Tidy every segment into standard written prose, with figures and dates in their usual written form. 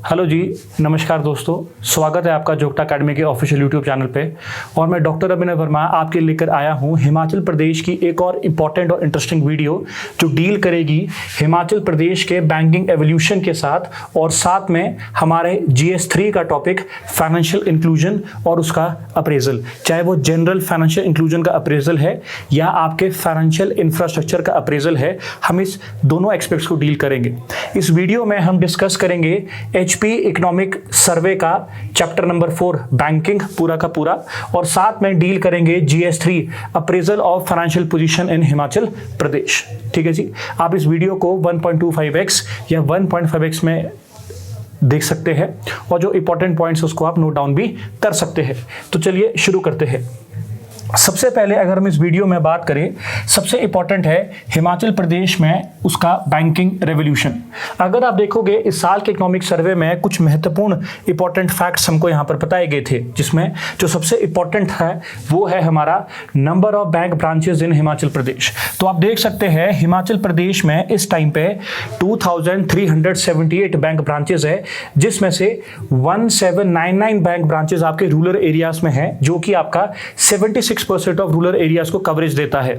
Hello जी, नमस्कार दोस्तों। स्वागत है आपका जोगटा अकेडमी के ऑफिशियल यूट्यूब चैनल पे। और मैं डॉक्टर अभिनव वर्मा आपके लेकर आया हूँ हिमाचल प्रदेश की एक और इम्पॉर्टेंट और इंटरेस्टिंग वीडियो जो डील करेगी हिमाचल प्रदेश के बैंकिंग एवोल्यूशन के साथ और साथ में हमारे GS3 का टॉपिक फाइनेंशियल इंक्लूजन और उसका अप्रेजल, चाहे वो जनरल फाइनेंशियल इंक्लूजन का अप्रेजल है या आपके फाइनेंशियल इंफ्रास्ट्रक्चर का अप्रेजल है। हम इस दोनों एस्पेक्ट्स को डील करेंगे। इस वीडियो में हम डिस्कस करेंगे HP इकोनॉमिक सर्वे का चैप्टर नंबर 4 बैंकिंग पूरा का पूरा, और साथ में डील करेंगे GS3 appraisal of financial position in Himachal Pradesh. ठीक है जी, आप इस वीडियो को 1.25x या 1.5x में देख सकते हैं और जो इंपॉर्टेंट पॉइंट्स उसको आप नोट डाउन भी कर सकते हैं। तो चलिए शुरू करते हैं। सबसे पहले अगर हम इस वीडियो में बात करें, सबसे इंपॉर्टेंट है हिमाचल प्रदेश में उसका बैंकिंग रेवोल्यूशन। अगर आप देखोगे इस साल के इकोनॉमिक सर्वे में कुछ महत्वपूर्ण इंपॉर्टेंट फैक्ट्स हमको यहाँ पर बताए गए थे, जिसमें जो सबसे इंपॉर्टेंट है वो है हमारा number of bank branches in Himachal Pradesh. तो आप देख सकते हैं हिमाचल प्रदेश में इस टाइम पे 2378 बैंक ब्रांचेस है, जिसमें से 1799 बैंक ब्रांचेस आपके रूरल एरियाज में है, जो कि आपका 76% ऑफ रूरल एरियाज को कवरेज देता है।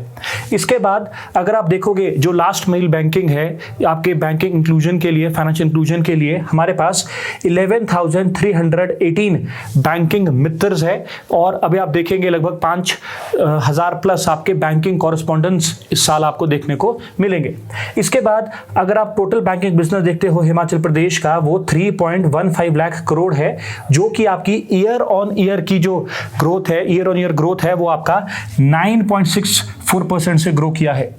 इसके बाद अगर आप देखोगे जो लास्ट माइल बैंकिंग है आपके बैंकिंग इंक्लूजन के लिए, फाइनेंशियल इंक्लूजन के लिए हमारे पास 11,318 बैंकिंग मित्रस है, और अभी आप देखेंगे लगभग 5,000 प्लस आपके बैंकिंग कॉरेस्पॉन्डेंट्स इस साल आपको देखने को मिलेंगे। इसके बाद अगर आप टोटल बैंकिंग बिजनेस देखते हो हिमाचल प्रदेश का, वो 3.15 लाख करोड़ है, जो कि आपकी ईयर ऑन ईयर की जो ग्रोथ है, ईयर ऑन ईयर ग्रोथ है वो आपका 9.64% से ग्रो किया है।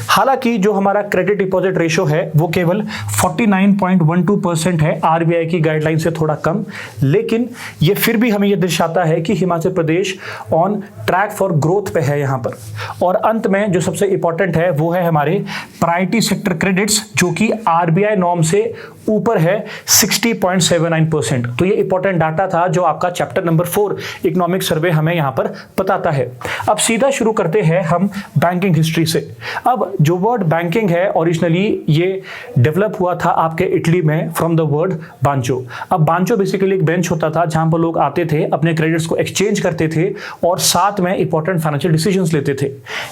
हालांकि जो हमारा क्रेडिट डिपॉजिट रेशो है वो केवल 49.12% है, RBI की गाइडलाइन से थोड़ा कम, लेकिन ये फिर भी हमें ये दर्शाता है कि Himachal Pradesh on track for growth पे है यहाँ पर। और अंत में जो सबसे इंपॉर्टेंट है वो है हमारे प्रायोरिटी सेक्टर क्रेडिट्स, जो कि RBI नॉर्म से ऊपर है 60.79%। तो ये इंपॉर्टेंट डाटा था जो आपका चैप्टर नंबर 4 इकोनॉमिक सर्वे हमें यहाँ पर बताता है। अब सीधा शुरू करते हैं हम बैंकिंग हिस्ट्री से। अब जो वर्ड बैंकिंग है ओरिजिनली ये डेवलप हुआ था आपके इटली में फ्रॉम द वर्ड बांचो। अब बांचो बेसिकली एक बेंच होता था जहां पर लोग आते थे, अपने क्रेडिट्स को एक्सचेंज करते थे और साथ में इंपॉर्टेंट फाइनेंशियल डिसीजंस लेते थे।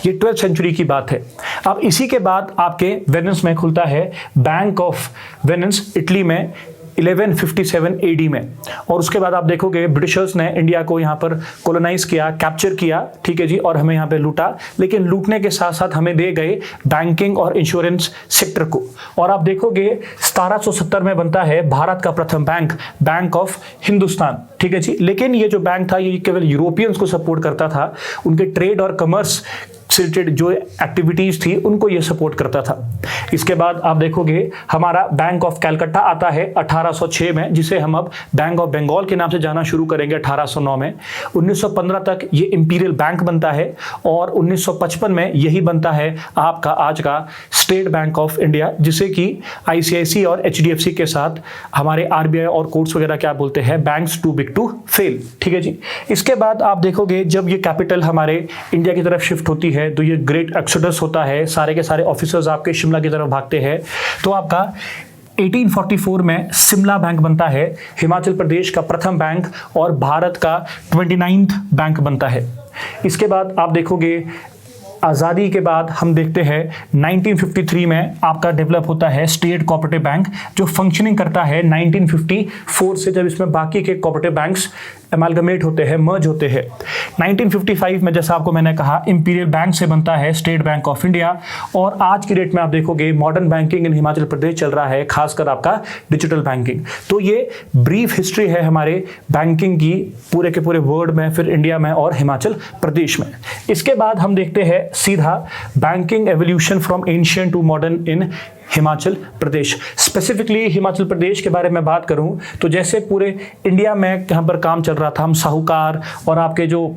ये 12th सेंचुरी की बात है। अब इसी के बाद आपके वेनिस में खुलता है बैंक ऑफ वेनिस इटली में 1157 AD में, और उसके बाद आप देखोगे ब्रिटिशर्स ने इंडिया को यहाँ पर कॉलोनाइज किया, कैप्चर किया, ठीक है जी, और हमें यहाँ पे लूटा, लेकिन लूटने के साथ साथ हमें दे गए बैंकिंग और इंश्योरेंस सेक्टर को। और आप देखोगे 1770 में बनता है भारत का प्रथम बैंक, बैंक ऑफ हिंदुस्तान, ठीक है जी। लेकिन ये जो बैंक था ये केवल यूरोपियंस को सपोर्ट करता था, उनके ट्रेड और कमर्स से रिलेटेड जो एक्टिविटीज थी उनको ये सपोर्ट करता था। इसके बाद आप देखोगे हमारा बैंक ऑफ कलकत्ता आता है 1806 में, जिसे हम अब बैंक ऑफ बंगाल के नाम से जाना शुरू करेंगे 1809 में। 1915 तक ये इंपीरियल बैंक बनता है और 1955 में यही बनता है आपका आज का स्टेट बैंक ऑफ इंडिया, जिसे कि ICICI और HDFC के साथ हमारे RBI और कोर्ट्स वगैरह क्या बोलते हैं, banks too big to fail, ठीक है जी। इसके बाद आप देखोगे जब ये कैपिटल हमारे इंडिया की तरफ शिफ्ट होती है तो ये ग्रेट एक्सोडस होता है, सारे के सारे ऑफिसर्स आपके शिमला की तरफ भागते हैं। तो आपका 1844 में शिमला बैंक बनता है, हिमाचल प्रदेश का प्रथम बैंक और भारत का 29th बैंक बनता है। इसके बाद आप देखोगे आज़ादी के बाद हम देखते हैं 1953 में आपका डेवलप होता है स्टेट कोऑपरेटिव बैंक, जो फंक्शनिंग करता है 1954 से, जब इसमें बाकी के कोऑपरेटिव बैंक्स एमालगमेट होते हैं, मर्ज होते हैं। 1955 में जैसा आपको मैंने कहा इंपीरियल बैंक से बनता है स्टेट बैंक ऑफ इंडिया, और आज की डेट में आप देखोगे मॉडर्न बैंकिंग इन हिमाचल प्रदेश चल रहा है, खासकर आपका डिजिटल बैंकिंग। तो ये ब्रीफ हिस्ट्री है हमारे बैंकिंग की पूरे के पूरे वर्ल्ड में, फिर इंडिया में और हिमाचल प्रदेश में। इसके बाद हम देखते हैं सीधा banking evolution from ancient to modern in Himachal Pradesh. Specifically Himachal Pradesh के बारे में बात करूं तो जैसे पूरे इंडिया में यहाँ पर काम चल रहा था, हम साहूकार और आपके जो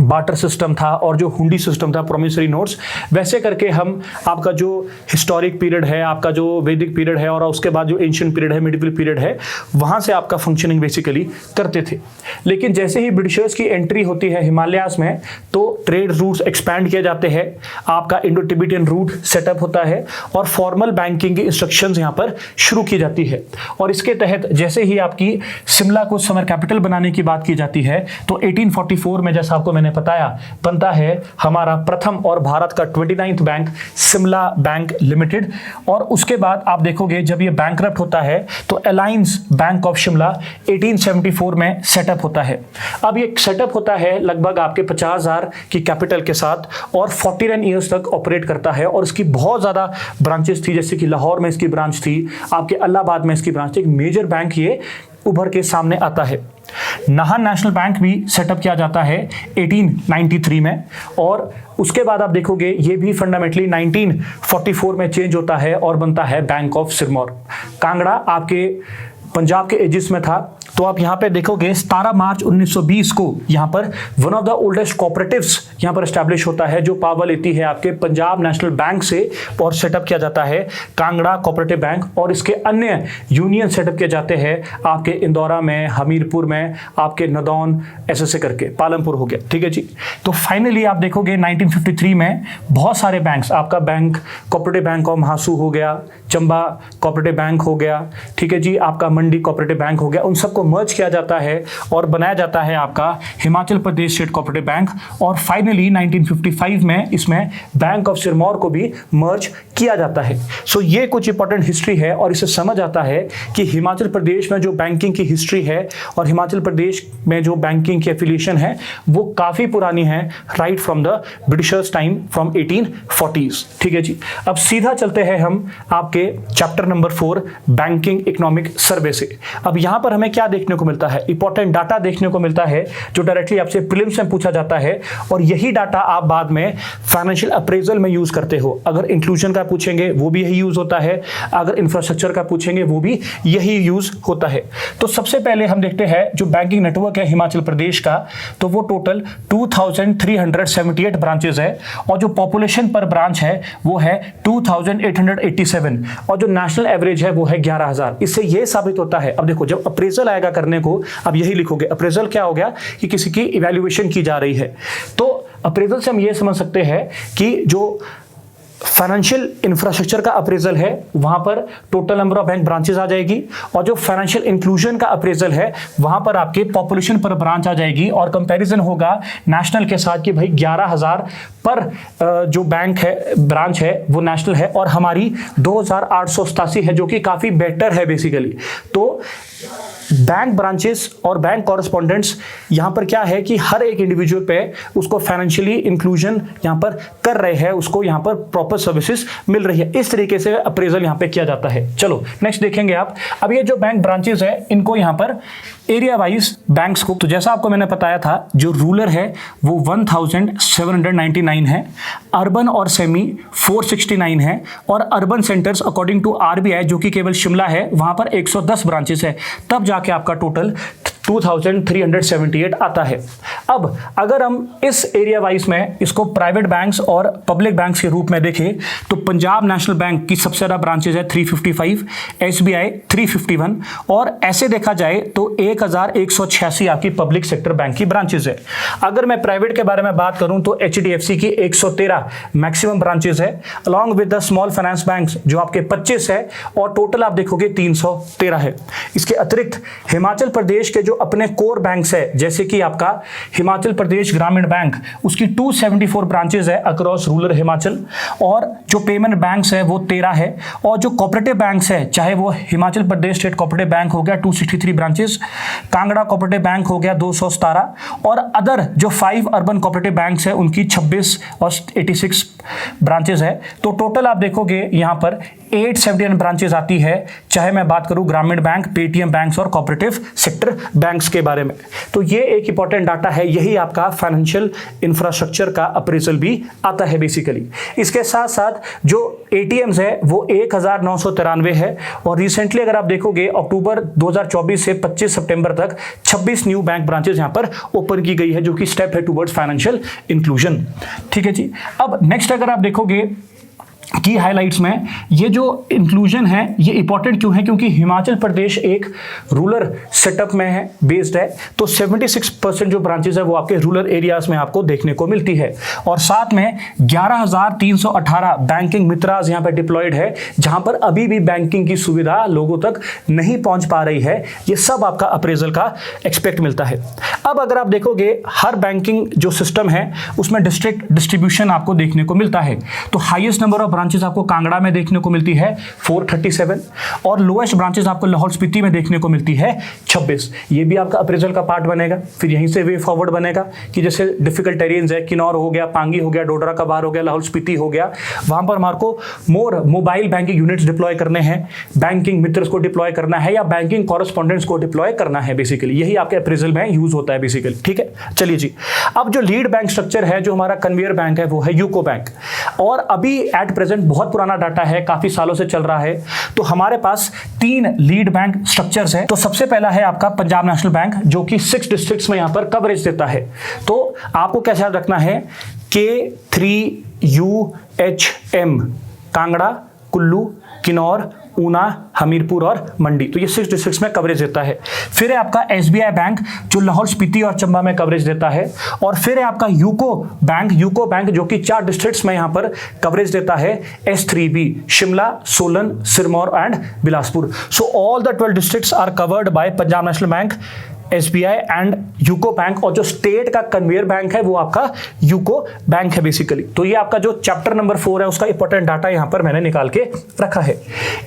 बार्टर सिस्टम था और जो हुंडी सिस्टम था, प्रोमिसरी नोट्स, वैसे करके हम आपका जो हिस्टोरिक पीरियड है, आपका जो वैदिक पीरियड है और उसके बाद जो एंशिएंट पीरियड है, मिडिवल पीरियड है, वहाँ से आपका फंक्शनिंग बेसिकली करते थे। लेकिन जैसे ही ब्रिटिशर्स की एंट्री होती है हिमालयाज में तो ट्रेड रूट्स एक्सपैंड किए जाते हैं, आपका इंडो टिबेटियन रूट सेटअप होता है और फॉर्मल बैंकिंग की इंस्ट्रक्शंस यहाँ पर शुरू की जाती है। और इसके तहत जैसे ही आपकी शिमला को समर कैपिटल बनाने की बात की जाती है तो 1844 में, जैसा आपको मैंने बताया, बनता है हमारा प्रथम और भारत का 29th bank Shimla bank limited. और उसके बाद आप देखोगे जब ये बैंकरप्ट होता है तो अलायंस बैंक ऑफ शिमला 1874 में सेटअप होता है। अब ये सेटअप होता है लगभग आपके 50,000 की कैपिटल के साथ और 49 ईयर्स तक ऑपरेट करता है। और इसकी बहुत ज़्यादा ब्रांचेस थी, जैसे कि लाहौर में इसकी ब्रांच थी, आपके इलाहाबाद में इसकी ब्रांच थी। एक मेजर बैंक ये उभर के सामने आता है। नाहन नेशनल बैंक भी सेटअप किया जाता है 1893 में। और उसके बाद आप देखोगे ये भी फंडामेंटली 1944 में चेंज होता है और बनता है बैंक ऑफ सिरमौर। कांगड़ा आपके पंजाब के एजिस में था। तो आप यहाँ पे देखोगे 17 मार्च 1920 को यहाँ पर one of the oldest cooperatives यहाँ पर एस्टैब्लिश होता है, जो पावर लेती है आपके पंजाब नेशनल बैंक से और सेटअप किया जाता है कांगड़ा कोऑपरेटिव बैंक। और इसके अन्य यूनियन सेटअप किए जाते हैं आपके इंदौरा में, हमीरपुर में, आपके नदौन, ऐसे करके पालमपुर हो गया। ठीक है जी। तो फाइनली आप देखोगे 1953 में बहुत सारे बैंक्स, आपका bank cooperative bank of Mahasu हो गया, चंबा कोऑपरेटिव बैंक हो गया, ठीक है जी, आपका मंडी कोऑपरेटिव बैंक हो गया, उन सबको मर्ज किया जाता है और बनाया जाता है आपका Himachal Pradesh state cooperative bank. और फाइनली 1955 में इसमें बैंक ऑफ सिरमौर को भी मर्ज किया जाता है। सो ये कुछ इंपॉर्टेंट हिस्ट्री है और इससे समझ आता है कि हिमाचल प्रदेश में जो बैंकिंग की हिस्ट्री है और हिमाचल प्रदेश में जो बैंकिंग की एफिलिएशन है वो काफ़ी पुरानी है, right from the Britishers time, from 1840s। ठीक है जी। अब सीधा चलते हैं हम आपके chapter number 4 banking economic survey से। अब यहाँ पर हमें क्या देखने को मिलता है? इंपॉर्टेंट डाटा देखने को मिलता है जो डायरेक्टली आपसे प्रीलिम्स में पूछा जाता है और यही डाटा आप बाद में फाइनेंशियल अप्रेजल में यूज करते हो। अगर इंक्लूजन का पूछेंगे वो भी यही यूज होता है, अगर इंफ्रास्ट्रक्चर का पूछेंगे वो भी यही यूज होता है। तो सबसे पहले हम देखते हैं जो बैंकिंग नेटवर्क है हिमाचल प्रदेश का, तो वो टोटल 2378 ब्रांचेस है और जो पॉपुलेशन पर ब्रांच है वो है 2887 और जो नेशनल एवरेज है वो है 11,000। इससे ये साबित होता है, अब देखो जब अप्रेजल आएगा करने को, अब यही लिखोगे अप्रेजल क्या हो गया कि किसी की इवैल्यूएशन की जा रही है। तो अप्रेजल से हम ये समझ सकते हैं कि जो फाइनेंशियल इंफ्रास्ट्रक्चर का अप्रेजल है वहां पर total number of bank branches आ जाएगी और जो फाइनेंशियल इंक्लूजन का अप्रेजल है वहां पर आपके पॉपुलेशन पर ब्रांच आ जाएगी और कंपैरिजन होगा नेशनल के साथ कि भाई 11,000 पर जो बैंक है, ब्रांच है वो नेशनल है और हमारी 2,887 है, जो कि काफी बेटर है बेसिकली। तो बैंक ब्रांचेस और बैंक कॉरेस्पॉन्डेंट्स यहाँ पर क्या है कि हर एक इंडिविजुअल पे उसको फाइनेंशियली इंक्लूजन यहाँ पर कर रहे हैं, उसको यहाँ पर प्रॉपर सर्विसेज मिल रही है। इस तरीके से अप्रेजल यहाँ पे किया जाता है। चलो नेक्स्ट देखेंगे आप। अब ये जो बैंक ब्रांचेस है इनको यहाँ पर एरिया वाइज बैंक्स को, तो जैसा आपको मैंने बताया था जो रूरल है वो 1799 है, अर्बन और सेमी 469 है और urban centres according to RBI जो कि केवल शिमला है वहां पर 110 ब्रांचेस है, तब जाके आपका टोटल 2378 आता है। अब अगर हम इस एरिया वाइज में इसको प्राइवेट बैंक्स और पब्लिक बैंक्स के रूप में देखें तो पंजाब नेशनल बैंक की सबसे ज़्यादा ब्रांचेज है 355, SBI 351 और ऐसे देखा जाए तो 1186 आपकी पब्लिक सेक्टर बैंक की ब्रांचेज है। अगर मैं प्राइवेट के बारे में बात करूं तो HDFC की 113 मैक्सिमम ब्रांचेज है, along with the small finance banks जो आपके 25 है और टोटल आप देखोगे 313 है। इसके अतिरिक्त हिमाचल प्रदेश के जो अपने कोर बैंक्स है जैसे कि आपका हिमाचल प्रदेश ग्रामीण बैंक, उसकी 274 ब्रांचेस है अक्रॉस रूरल हिमाचल और जो पेमेंट बैंक्स है वो 13 है और जो कोऑपरेटिव बैंक्स है चाहे वो Himachal Pradesh state cooperative bank हो गया 263 ब्रांचेस, कांगड़ा कोऑपरेटिव बैंक हो गया 217 और अदर जो 5 अर्बन कोऑपरेटिव बैंक्स है उनकी 26 और 86 ब्रांचेस है। तो टोटल आप देखोगे यहाँ पर 871 ब्रांचेस आती है, चाहे मैं बात करूँ ग्रामीण बैंक, पेटीएम बैंक्स और कोऑपरेटिव सेक्टर बैंक्स के बारे में। तो ये एक इंपॉर्टेंट डाटा है, यही आपका फाइनेंशियल इंफ्रास्ट्रक्चर का अप्रेजल भी आता है बेसिकली। इसके साथ साथ जो एटीएम्स है वो 1993 है, और रिसेंटली अगर आप देखोगे अक्टूबर 2024 से 25 सितंबर तक 26 न्यू बैंक ब्रांचेस यहां पर ओपन की गई है, जो कि स्टेप है टुवर्ड्स फाइनेंशियल इंक्लूजन। ठीक है जी। अब नेक्स्ट अगर आप देखोगे की हाइलाइट्स में, ये जो इंक्लूजन है ये इंपॉर्टेंट क्यों है, क्योंकि हिमाचल प्रदेश एक रूरल सेटअप में है, बेस्ड है, तो 76% जो ब्रांचेस है वो आपके रूरल एरियाज में आपको देखने को मिलती है। और साथ में 11,318 बैंकिंग मित्रास यहाँ पे डिप्लॉयड है, जहां पर अभी भी बैंकिंग की सुविधा लोगों तक नहीं पहुंच पा रही है। ये सब आपका अप्रेजल का एक्सपेक्ट मिलता है। अब अगर आप देखोगे हर बैंकिंग जो सिस्टम है उसमें डिस्ट्रिक्ट डिस्ट्रीब्यूशन आपको देखने को मिलता है। तो हाईएस्ट नंबर ऑफ ब्रांचेस आपको कांगड़ा में देखने को मिलती है 437, और लोएस्ट ब्रांचेस आपको लाहौल स्पीति में देखने को मिलती है 26। ये भी आपका अप्रेजल का पार्ट बनेगा। फिर यहीं से वे फॉरवर्ड बनेगा कि जैसे डिफिकल्ट टेरियंस है, किन्नौर हो गया, पांगी हो गया, डोडरा का बार हो गया, लाहौल स्पीति हो गया, वहां पर हमारे को मोर मोबाइल बैंकिंग यूनिट्स डिप्लॉय करने हैं, बैंकिंग मित्रस को डिप्लॉय करना है, या बैंकिंग कॉरेस्पॉन्डेंट्स को डिप्लॉय करना है। बेसिकली यही आपके अप्रेजल में यूज होता है बेसिकली। ठीक है, चलिए जी। अब जो लीड बैंक स्ट्रक्चर है, जो हमारा कन्वेयर बैंक है, वो है यूको बैंक, और अभी एट प्रेजेंट बहुत पुराना डाटा है, काफी सालों से चल रहा है। तो हमारे पास 3 लीड बैंक स्ट्रक्चर्स हैं। तो सबसे पहला है आपका पंजाब नेशनल बैंक, जो कि 6 डिस्ट्रिक्ट्स में यहां पर कवरेज देता है। तो आपको कैसा रखना है, K3UHM, कांगड़ा, कुल्लू, किन्नौर, ऊना, हमीरपुर और मंडी। तो ये 6 डिस्ट्रिक्ट्स में कवरेज देता है। फिर है आपका SBI बैंक, जो लाहौल स्पीति और चंबा में कवरेज देता है। और फिर है आपका यूको बैंक जो कि 4 डिस्ट्रिक्ट्स में यहां पर कवरेज देता है, S3B, Shimla, Solan, Sirmaur and Bilaspur. So all the 12 districts are covered by Punjab national bank, SBI and UCO bank. और जो स्टेट का कन्वेयर बैंक है वो आपका यूको बैंक है बेसिकली। तो ये आपका जो चैप्टर नंबर 4 है उसका इंपॉर्टेंट डाटा यहां पर मैंने निकाल के रखा है।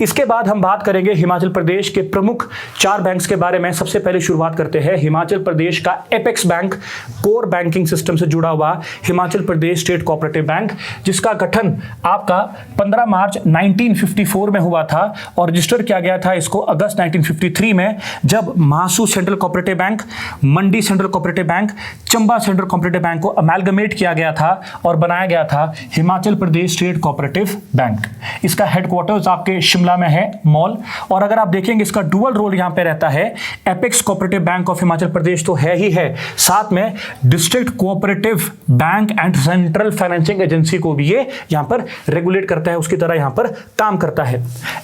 इसके बाद हम बात करेंगे हिमाचल प्रदेश के प्रमुख 4 बैंक्स के बारे में। सबसे पहले शुरुआत करते हैं हिमाचल प्रदेश का apex bank, core banking system से जुड़ा हुआ Himachal Pradesh state cooperative bank, जिसका गठन आपका 15 मार्च 1954 में हुआ था और रजिस्टर किया गया था इसको अगस्त 1953 में, जब Mahasu central cooperative bank, Mandi central cooperative bank, Chamba central cooperative bank को अमेलगमेट किया गया था और बनाया गया था Himachal Pradesh state cooperative bank. इसका हेडक्वार्टर्स आपके शिमला में है, मॉल। और अगर आप देखेंगे इसका डुअल रोल यहां पे रहता है, apex cooperative bank of Himachal Pradesh तो है ही है, साथ में district cooperative bank and central financing agency को भी ये यहां पर रेगुलेट करता है, उसकी तरह यहां पर काम करता है।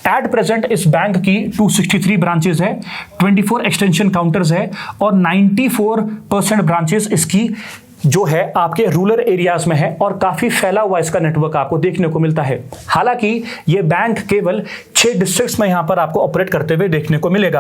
एट प्रेजेंट इस बैंक की 263 ब्रांचेस है, 24 एक्सटेंशन काउंटर्स है और 94% ब्रांचेस इसकी जो है आपके रूरल एरियाज में है और काफी फैला हुआ इसका नेटवर्क आपको देखने को मिलता है। हालांकि ये बैंक केवल 6 डिस्ट्रिक्ट्स में यहां पर आपको ऑपरेट करते हुए देखने को मिलेगा।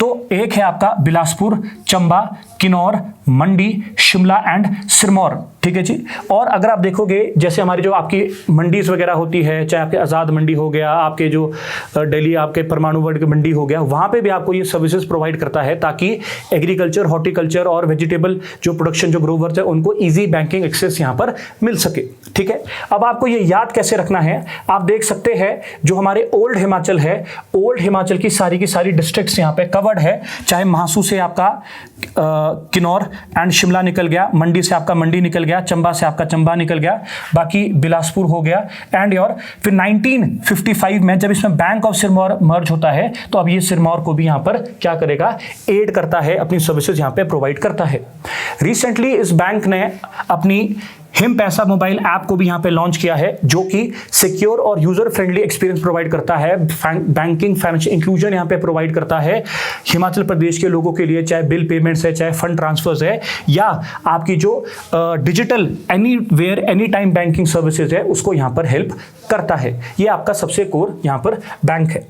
तो एक है आपका बिलासपुर, चंबा, किन्नौर, मंडी, शिमला एंड सिरमौर। ठीक है जी। और अगर आप देखोगे जैसे हमारी जो आपकी मंडीज वगैरह होती है, चाहे आपके आज़ाद मंडी हो गया, आपके जो दिल्ली आपके परमाणु वर्ग मंडी हो गया, वहां पे भी आपको ये सर्विसेज प्रोवाइड करता है ताकि एग्रीकल्चर, हॉर्टिकल्चर और वेजिटेबल जो प्रोडक्शन जो ग्रोवर्स है उनको ईजी बैंकिंग एक्सेस यहाँ पर मिल सके। ठीक है। अब आपको ये याद कैसे रखना है, आप देख सकते हैं जो हमारे ओल्ड हिमाचल है, ओल्ड हिमाचल की सारी डिस्ट्रिक्ट्स यहाँ पे कवर्ड है, चाहे महासू से आपका किन्नौर एंड शिमला निकल गया, मंडी से आपका मंडी निकल गया, चंबा से आपका चंबा निकल गया, बाकी बिलासपुर हो गया एंड और फिर 1955 में जब इसमें बैंक ऑफ सिरमौर मर्ज होता है तो अब ये सिरमौर को भी यहां पर क्या करेगा, एड करता है, अपनी सर्विसेज यहां पे प्रोवाइड करता है। रिसेंटली इस बैंक ने अपनी हिम पैसा मोबाइल ऐप को भी यहां पे लॉन्च किया है, जो कि सिक्योर और यूजर फ्रेंडली एक्सपीरियंस प्रोवाइड करता है, बैंकिंग फाइनेंशियल इंक्लूजन यहां पे प्रोवाइड करता है हिमाचल प्रदेश के लोगों के लिए, चाहे बिल पेमेंट्स है, चाहे फंड ट्रांसफर्स है, या आपकी जो digital anywhere any time banking services है उसको यहां पर हेल्प करता है। ये आपका सबसे कोर यहां पर बैंक है।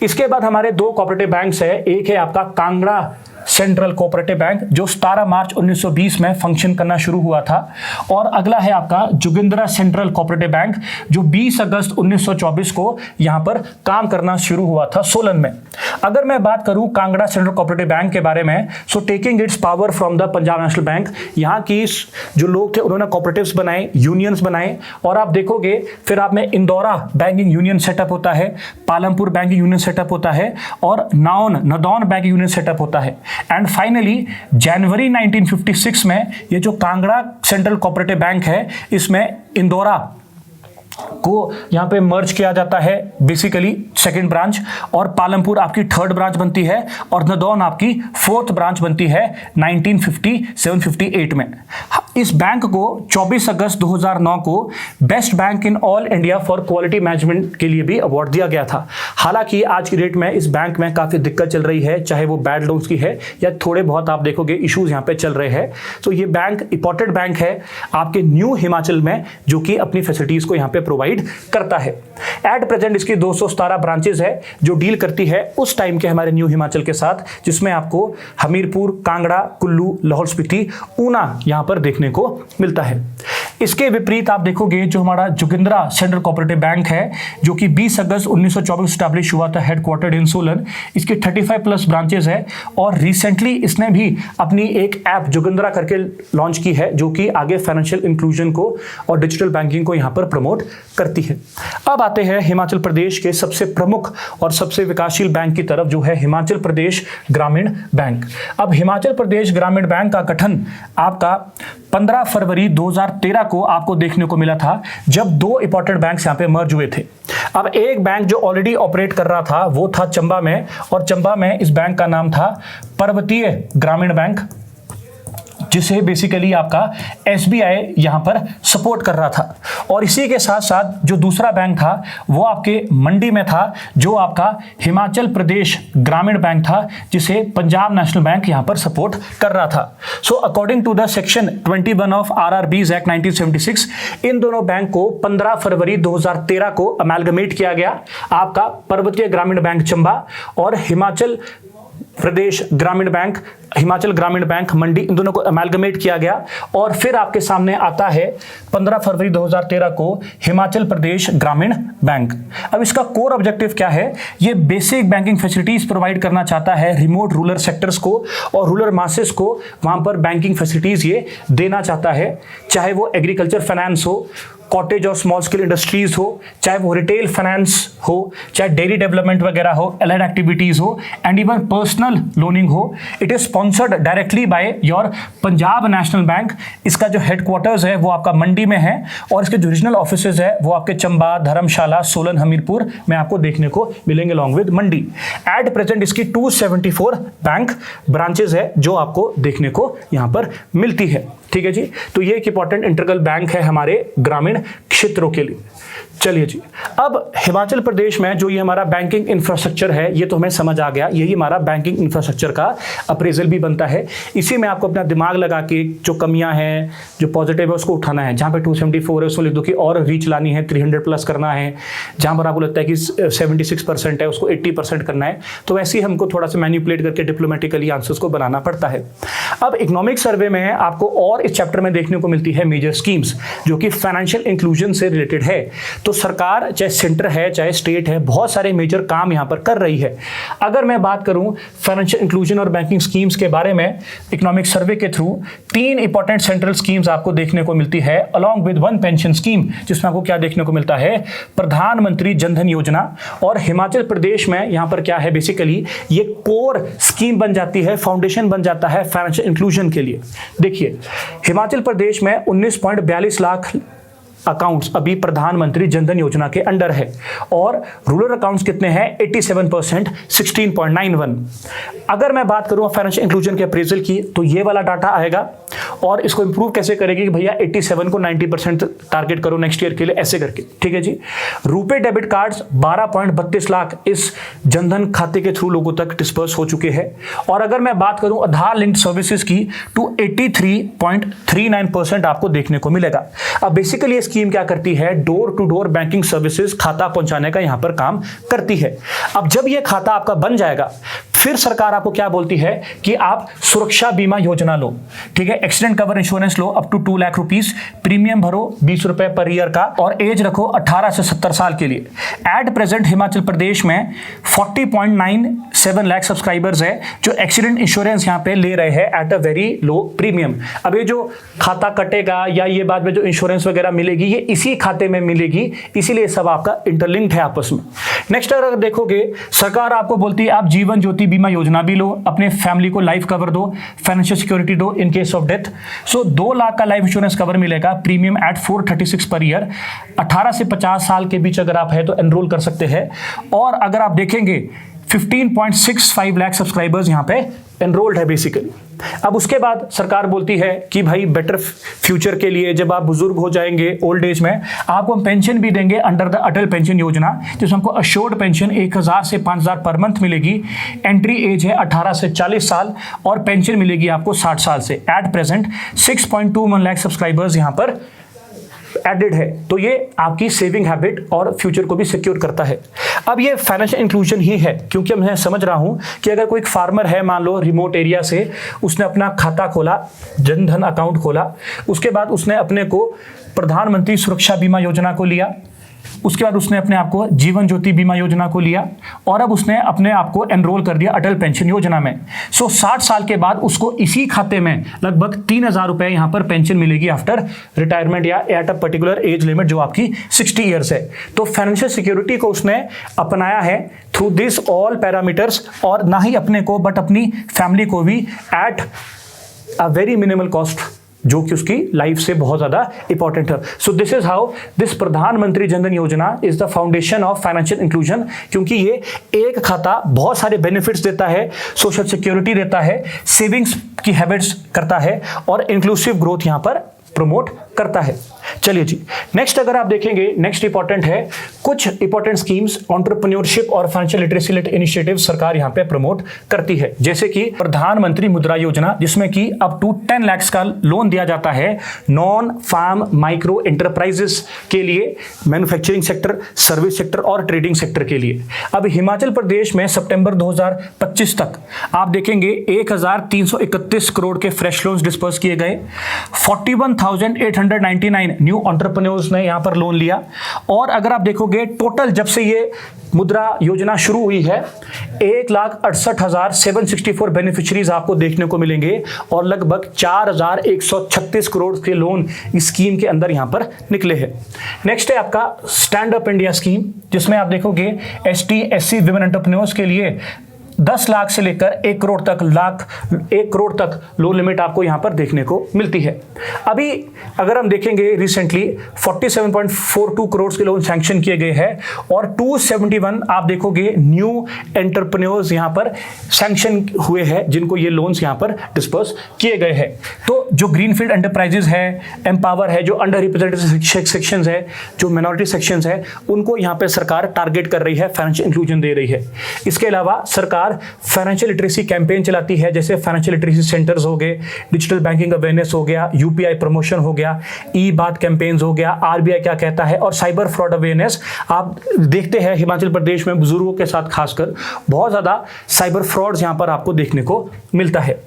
इसके बाद हमारे 2 कोऑपरेटिव बैंक्स है, एक है आपका कांगड़ा सेंट्रल कोऑपरेटिव बैंक जो 17 मार्च 1920 में फंक्शन करना शुरू हुआ था, और अगला है आपका जोगिंद्रा सेंट्रल कोऑपरेटिव बैंक जो 20 अगस्त 1924 को यहां पर काम करना शुरू हुआ था सोलन में। अगर मैं बात करूं कांगड़ा सेंट्रल कोऑपरेटिव बैंक के बारे में, so taking it's power from the Punjab national bank, यहां की जो लोग थे उन्होंने कोऑपरेटिव्स बनाए, यूनियंस बनाए, और आप देखोगे फिर आप में इंदौरा बैंकिंग यूनियन सेटअप होता है, पालमपुर बैंकिंग यूनियन सेटअप होता है और नदौन बैंकिंग यूनियन सेटअप होता है। एंड फाइनली जनवरी 1956 में ये जो कांगड़ा सेंट्रल कोऑपरेटिव बैंक है, इसमें इंदौरा को यहां पे मर्ज किया जाता है, बेसिकली सेकंड ब्रांच, और पालमपुर आपकी थर्ड ब्रांच बनती है और नदौन आपकी फोर्थ ब्रांच बनती है 1957-58 में। इस बैंक को 24 अगस्त 2009 को best bank in all India for quality management के लिए भी अवार्ड दिया गया था। हालांकि आज की डेट में इस बैंक में काफी दिक्कत चल रही है, चाहे वो बैड लोन्स की है या थोड़े बहुत आप देखोगे इश्यूज यहां पे चल रहे हैं। तो ये बैंक इंपॉर्टेंट बैंक है आपके न्यू हिमाचल में, जो कि अपनी फैसिलिटीज को यहां पे प्रोवाइड करता है। एट प्रेजेंट इसकी 217 ब्रांचेस है जो डील करती है उस टाइम के हमारे न्यू हिमाचल के साथ, जिसमें आपको हमीरपुर, कांगड़ा, कुल्लू, लाहौल स्पीति, ऊना यहां पर देखने को मिलता है। इसके विपरीत आप देखोगे जो हमारा जोगिंद्रा सेंट्रल कोऑपरेटिव बैंक है, जो कि 20 अगस्त 1924 स्टैब्लिश हुआ था, हेडक्वार्टर्ड इन सोलन। इसकी 35 प्लस ब्रांचेस है और रिसेंटली इसने भी अपनी एक ऐप जोगिंद्रा करके लॉन्च की है, जो कि आगे फाइनेंशियल इंक्लूजन को और डिजिटल बैंकिंग को यहां पर प्रमोट करती है। अब आते हैं हिमाचल प्रदेश के सबसे प्रमुख और सबसे विकासशील बैंक की तरफ, जो है हिमाचल प्रदेश ग्रामीण बैंक। अब हिमाचल प्रदेश ग्रामीण बैंक का गठन आपका 15 फरवरी 2013 को आपको देखने को मिला था, जब दो इंपॉर्टेंट बैंक्स यहां पे मर्ज हुए थे। अब एक बैंक जो ऑलरेडी ऑपरेट कर रहा था वो था चंबा में, और चंबा में इस बैंक का नाम था पर्वतीय ग्रामीण बैंक, जिसे बेसिकली आपका SBI यहां पर सपोर्ट कर रहा था। और इसी के साथ साथ जो दूसरा बैंक था वो आपके मंडी में था, जो आपका हिमाचल प्रदेश ग्रामीण बैंक था, जिसे पंजाब नेशनल बैंक यहां पर सपोर्ट कर रहा था। So according to the section 21 of RRBs act 1976, इन दोनों बैंक को 15 फरवरी 2013 को अमेलगमेट किया गया। आपका पर्वतीय ग्रामीण बैंक चंबा और हिमाचल प्रदेश ग्रामीण बैंक, हिमाचल ग्रामीण बैंक मंडी, इन दोनों को अमेलगमेट किया गया। और फिर आपके सामने आता है 15 फरवरी 2013 को हिमाचल प्रदेश ग्रामीण बैंक। अब इसका कोर ऑब्जेक्टिव क्या है? ये बेसिक बैंकिंग फैसिलिटीज प्रोवाइड करना चाहता है रिमोट रूरल सेक्टर्स को और रूरल मासेस को, वहां पर बैंकिंग फैसिलिटीज ये देना चाहता है, चाहे वो एग्रीकल्चर फाइनेंस हो, कॉटेज और स्मॉल स्केल इंडस्ट्रीज हो, चाहे वो रिटेल फाइनेंस हो, चाहे डेयरी डेवलपमेंट वगैरह हो, एलाइड एक्टिविटीज हो, एंड इवन पर्सनल लोनिंग हो। It is sponsored directly by your Punjab national bank. इसका जो हेडक्वार्टर्स है वो आपका मंडी में है और इसके जो रीजनल ऑफिसेज है वो आपके चंबा, धर्मशाला, सोलन, हमीरपुर में आपको देखने को मिलेंगे along with Mandi. At present इसकी 274 बैंक ब्रांचेस है जो आपको देखने को यहां पर मिलती है। ठीक है जी, तो ये एक इंपॉर्टेंट इंटीग्रल बैंक है हमारे ग्रामीण क्षेत्रों के लिए। चलिए जी, अब हिमाचल प्रदेश में जो ये हमारा बैंकिंग इंफ्रास्ट्रक्चर है ये तो हमें समझ आ गया, यही हमारा बैंकिंग इंफ्रास्ट्रक्चर का अप्रेजल भी बनता है। इसी में आपको अपना दिमाग लगा के जो कमियां हैं, जो पॉजिटिव है उसको उठाना है। जहां पे 274 है उसको लिख दो कि और रीच लानी है, 300 प्लस करना है। जहां पर आपको लगता है कि 76% है उसको 80% करना है। तो वैसे ही हमको थोड़ा सा मैनिपुलेट करके डिप्लोमेटिकली आंसर्स को बनाना पड़ता है। अब इकोनॉमिक सर्वे में आपको और इस चैप्टर में देखने को मिलती है मेजर स्कीम्स जो कि फाइनेंशियल इंक्लूजन से रिलेटेड है। तो सरकार चाहे सेंटर है चाहे स्टेट है, बहुत सारे मेजर काम यहां पर कर रही है। अगर मैं बात करूं फाइनेंशियल इंक्लूजन और बैंकिंग स्कीम्स के बारे में, इकोनॉमिक सर्वे के थ्रू 3 इंपॉर्टेंट सेंट्रल स्कीम्स आपको देखने को मिलती है अलॉन्ग विद 1 पेंशन स्कीम, जिसमें आपको क्या देखने को मिलता है? प्रधानमंत्री जनधन योजना। और हिमाचल प्रदेश में यहां पर क्या है, बेसिकली ये कोर स्कीम बन जाती है, फाउंडेशन बन जाता है फाइनेंशियल इंक्लूजन के लिए। देखिए, हिमाचल प्रदेश में 19.42 लाख अकाउंट्स अभी प्रधानमंत्री जनधन योजना के अंडर है और रूरल अकाउंट्स कितने हैं? 87%, 16.91। अगर मैं बात करूं फाइनेंशियल इंक्लूजन के अप्रेजल की, तो ये वाला डाटा आएगा और इसको इंप्रूव कैसे करेगी कि भैया 87 को 90% टारगेट करो नेक्स्ट ईयर के लिए, ऐसे करके। ठीक है जी। रुपे डेबिट कार्ड्स 12.32 लाख इस जनधन खाते के थ्रू लोगों तक डिस्पर्स हो चुके हैं। और अगर मैं बात करूं आधार लिंक्ड सर्विसेज की, तो 83.39% आपको देखने को मिलेगा। अब बेसिकली स्कीम क्या करती है? Door to door banking services, खाता पहुंचाने का यहां पर काम करती है। अब जब यह खाता आपका बन जाएगा, फिर सरकार आपको क्या बोलती है कि आप सुरक्षा बीमा योजना लो। ठीक है, एक्सीडेंट कवर इंश्योरेंस लो up to 2 lakh rupees, premium भरो 20 रुपए पर ईयर का और एज रखो 18 से 70 साल के लिए। एट प्रेजेंट हिमाचल प्रदेश में 40.97 लाख सब्सक्राइबर्स है जो एक्सीडेंट इंश्योरेंस यहां पे ले रहे हैं at a very low premium. अब ये जो खाता कटेगा या ये बाद में जो इंश्योरेंस वगैरह मिलेगी ये इसी खाते में मिलेगी, इसीलिए सब आपका इंटरलिंक्ड है आपस में। नेक्स्ट अगर देखोगे, सरकार आपको बोलती है आप जीवन ज्योति बीमा योजना भी लो, अपने फैमिली को लाइफ कवर दो, फाइनेंशियल सिक्योरिटी दो इन केस ऑफ डेथ। सो 2 लाख का लाइफ इंश्योरेंस कवर मिलेगा, प्रीमियम एट 436 पर ईयर। 18 से 50 साल के बीच अगर आप है तो एनरोल कर सकते हैं। और अगर आप देखेंगे 15.65 लाख सब्सक्राइबर्स यहाँ पे एनरोल्ड है बेसिकली। अब उसके बाद सरकार बोलती है कि भाई बेटर फ्यूचर के लिए जब आप बुजुर्ग हो जाएंगे ओल्ड एज में, आपको हम पेंशन भी देंगे अंडर द अटल पेंशन योजना, जिसमें हमको अश्योर्ड पेंशन 1000 से 5000 पर मंथ मिलेगी। एंट्री एज है 18 से 40 साल और पेंशन मिलेगी आपको 60 साल से। एट प्रेजेंट 6.21 लाख सब्सक्राइबर्स यहाँ पर एडेड है। तो ये आपकी सेविंग हैबिट और फ्यूचर को भी सिक्योर करता है। अब ये फाइनेंशियल इंक्लूजन ही है, क्योंकि मैं समझ रहा हूं कि अगर कोई फार्मर है, मान लो रिमोट एरिया से, उसने अपना खाता खोला, जनधन अकाउंट खोला, उसके बाद उसने अपने को प्रधानमंत्री सुरक्षा बीमा योजना को लिया, उसके बाद उसने अपने आप को जीवन ज्योति बीमा योजना को लिया और अब उसने अपने आप को एनरोल कर दिया अटल पेंशन योजना में। 60 साल के बाद उसको इसी खाते में लगभग 3000 रुपए यहां पर पेंशन मिलेगी आफ्टर रिटायरमेंट या at a particular age limit जो आपकी 60 ईयर्स है। तो फाइनेंशियल सिक्योरिटी को उसने अपनाया है थ्रू दिस ऑल पैरामीटर्स, और ना ही अपने को बट अपनी फैमिली को भी at a very minimal cost, जो कि उसकी लाइफ से बहुत ज्यादा इंपॉर्टेंट है। सो दिस इज हाउ दिस प्रधानमंत्री जनधन योजना is the foundation of financial inclusion, क्योंकि ये एक खाता बहुत सारे बेनिफिट्स देता है, सोशल सिक्योरिटी देता है, सेविंग्स की हैबिट्स करता है और इंक्लूसिव ग्रोथ यहां पर प्रमोट करता है। चलिए जी, नेक्स्ट अगर आप देखेंगे, नेक्स्ट इंपॉर्टेंट है कुछ इंपॉर्टेंट स्कीम्स एंटरप्रेन्योरशिप और फाइनेंशियल लिटरेसी रिलेटेड इनिशिएटिव सरकार यहां पे प्रमोट करती है, जैसे कि प्रधानमंत्री मुद्रा योजना, जिसमें कि अप टू 10 लाख का लोन दिया जाता है नॉन फार्म माइक्रो एंटरप्राइजेस के लिए, मैन्युफैक्चरिंग सेक्टर, सर्विस सेक्टर और ट्रेडिंग सेक्टर के लिए। अब हिमाचल प्रदेश में सितंबर 2025 तक आप देखेंगे 1331 करोड़ के फ्रेश लोन्स डिस्पर्स किए गए, 41,899 न्यू एंटरप्रेन्योर्स ने यहां पर लोन लिया। और अगर आप देखोगे टोटल जब से ये मुद्रा योजना शुरू हुई है 1,68,764 बेनिफिशियरीज आपको देखने को मिलेंगे और लगभग 4,136 करोड़ के लोन इस स्कीम के अंदर यहां पर निकले हैं। नेक्स्ट है आपका स्टैंड अप इंडिया स्कीम, जिसमें आप देखोगे ST SC विमेन एंटरप्रेन्योर्स के लिए 10 लाख से लेकर 1 करोड़ तक लोन लिमिट आपको यहां पर देखने को मिलती है। अभी अगर हम देखेंगे रिसेंटली 47.42 करोड़ के लोन सैंक्शन किए गए हैं और 271 आप देखोगे न्यू एंटरप्रेन्योर्स यहां पर सैंक्शन हुए हैं, जिनको ये लोन्स यहां पर डिस्पर्स किए गए हैं। तो जो ग्रीनफील्ड एंटरप्राइजेस है, एम्पावर है, जो अंडर रिप्रेजेंटेड सेक्शंस है, जो मिनॉरिटी सेक्शंस है, उनको यहां पर सरकार टारगेट कर रही है, फाइनेंशियल इंक्लूजन दे रही है। इसके अलावा सरकार फाइनेंशियल लिटरेसी कैंपेन चलाती है, जैसे फाइनेंशियल लिटरेसी सेंटर्स हो गए, डिजिटल बैंकिंग अवेयरनेस हो गया, यूपीआई प्रमोशन हो गया, ई बात कैंपेन्स हो गया, आरबीआई क्या कहता है, और साइबर फ्रॉड अवेयरनेस। आप देखते हैं हिमाचल प्रदेश में बुजुर्गों के साथ खासकर बहुत ज्यादा साइबर फ्रॉड्स यहां पर आपको देखने को मिलता है।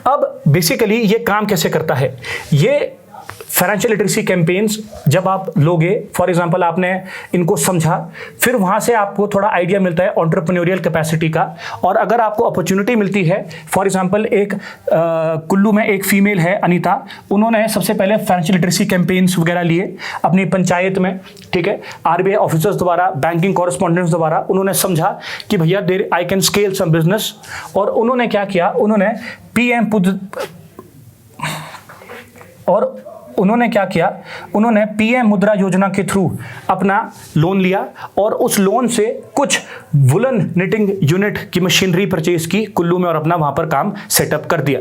अब बेसिकली ये काम कैसे करता है, ये फाइनेंशियल लिटरेसी कैंपेन्स जब आप लोगे, फॉर एग्जांपल आपने इनको समझा, फिर वहां से आपको थोड़ा आइडिया मिलता है एंटरप्रेन्योरियल कैपेसिटी का। और अगर आपको अपॉर्चुनिटी मिलती है, फॉर एग्जांपल एक कुल्लू में एक फीमेल है अनीता, उन्होंने सबसे पहले फाइनेंशियल लिटरेसी कैंपेन्स वगैरह लिए अपनी पंचायत में, ठीक है, आरबीआई ऑफिसर्स द्वारा, बैंकिंग कॉरेस्पॉन्डेंट्स द्वारा। उन्होंने समझा कि भैया there I can scale some business, और उन्होंने क्या किया, उन्होंने पीएम मुद्रा योजना के थ्रू अपना लोन लिया और उस लोन से कुछ वुलन निटिंग यूनिट की मशीनरी परचेज की कुल्लू में और अपना वहां पर काम सेटअप कर दिया।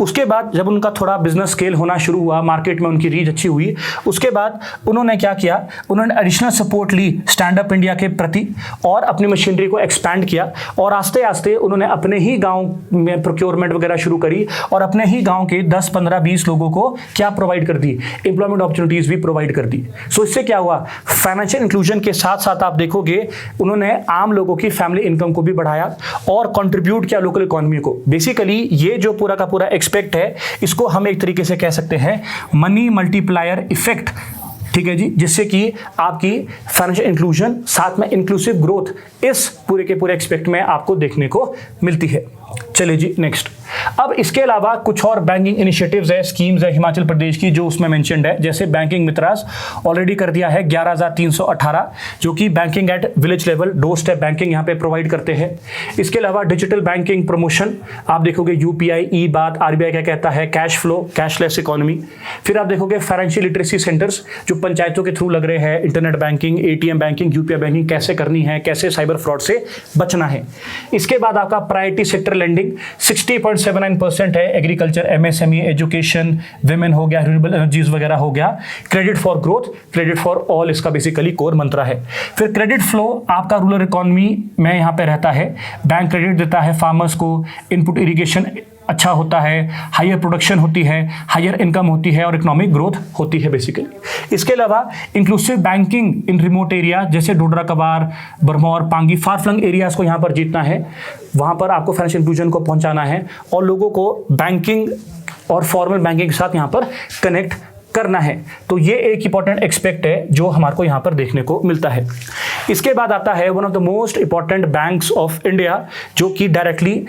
उसके बाद जब उनका थोड़ा बिजनेस स्केल होना शुरू हुआ, मार्केट में उनकी रीच अच्छी हुई, उसके बाद उन्होंने क्या किया, उन्होंने एडिशनल सपोर्ट ली स्टैंड अप इंडिया के प्रति और अपनी मशीनरी को एक्सपैंड किया और आस्ते आस्ते उन्होंने अपने ही गाँव में प्रोक्योरमेंट वगैरह शुरू करी और अपने ही गाँव के 10, 15, 20 लोगों को क्या प्रोवाइड कर दी, एम्प्लॉयमेंट अपॉर्चुनिटीज भी प्रोवाइड कर दी। सो इससे क्या हुआ, फाइनेंशियल इंक्लूजन के साथ साथ आप देखोगे उन्होंने आम लोगों की फैमिली इनकम को भी बढ़ाया और कंट्रीब्यूट किया लोकल इकोनॉमी को। बेसिकली ये जो पूरा का पूरा एक्सपेक्ट है, इसको हम एक तरीके से कह सकते हैं मनी मल्टीप्लायर इफेक्ट, ठीक है जी, जिससे कि आपकी फाइनेंशियल इंक्लूजन साथ में इंक्लूसिव ग्रोथ इस पूरे के पूरे एक्सपेक्ट में आपको देखने को मिलती है। चलिए जी नेक्स्ट। अब इसके अलावा कुछ और बैंकिंग इनिशिएटिव्स है, स्कीम्स है हिमाचल प्रदेश की जो उसमें मेंशन्ड है। जैसे बैंकिंग मित्रास ऑलरेडी कर दिया है 11,318, जो कि banking at village level door step banking यहाँ पे प्रोवाइड करते हैं। इसके अलावा डिजिटल बैंकिंग प्रमोशन आप देखोगे यूपीआई, ई बात, आरबीआई क्या कहता है, कैश फ्लो, कैशलेस इकोनॉमी। फिर आप देखोगे फाइनेंशियल लिटरेसी सेंटर्स जो पंचायतों के थ्रू लग रहे हैं, internet banking, ATM banking, UPI banking कैसे करनी है, कैसे साइबर फ्रॉड से बचना है। इसके बाद आपका प्रायोरिटी सेक्टर लेंडिंग 60.79% है, एग्रीकल्चर, एमएसएमई, एजुकेशन, विमेन हो गया, रिन्यूएबल एनर्जीज वगैरह हो गया। Credit for growth, credit for all इसका बेसिकली कोर मंत्र है। फिर क्रेडिट फ्लो आपका रूरल इकोनॉमी में यहाँ पे रहता है, बैंक क्रेडिट देता है फार्मर्स को, इनपुट इरिगेशन अच्छा होता है, हायर प्रोडक्शन होती है, हायर इनकम होती है और इकोनॉमिक ग्रोथ होती है बेसिकली। इसके अलावा inclusive banking in remote area जैसे डोडरा कबार, बरमौर, पांगी, फार फ्लंग एरियाज को यहाँ पर जीतना है, वहाँ पर आपको फाइनेंशियल इंक्लूजन को पहुँचाना है और लोगों को बैंकिंग और फॉर्मल बैंकिंग के साथ यहाँ पर कनेक्ट करना है। तो ये एक इंपॉर्टेंट एक्सपेक्ट है जो हमारे को यहाँ पर देखने को मिलता है। इसके बाद आता है one of the most important banks of India जो कि डायरेक्टली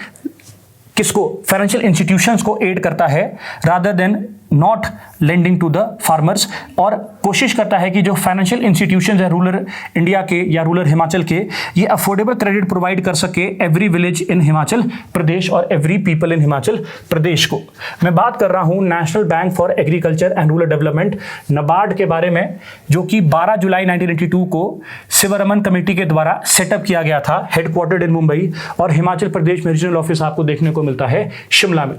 किसको, फाइनेंशियल इंस्टीट्यूशंस को एड करता है rather than not lending to the farmers, और कोशिश करता है कि जो फाइनेंशियल इंस्टीट्यूशंस है रूरल इंडिया के या रूरल हिमाचल के, ये अफोर्डेबल क्रेडिट प्रोवाइड कर सके एवरी विलेज इन हिमाचल प्रदेश और एवरी पीपल इन हिमाचल प्रदेश को। मैं बात कर रहा हूँ national bank for agriculture and rural development NABARD के बारे में, जो कि 12 जुलाई 1982 को शिवरमन कमेटी के द्वारा सेटअप किया गया था, हेडक्वार्टर्ड इन मुंबई, और हिमाचल प्रदेश में रीजनल ऑफिस आपको देखने को मिलता है शिमला में।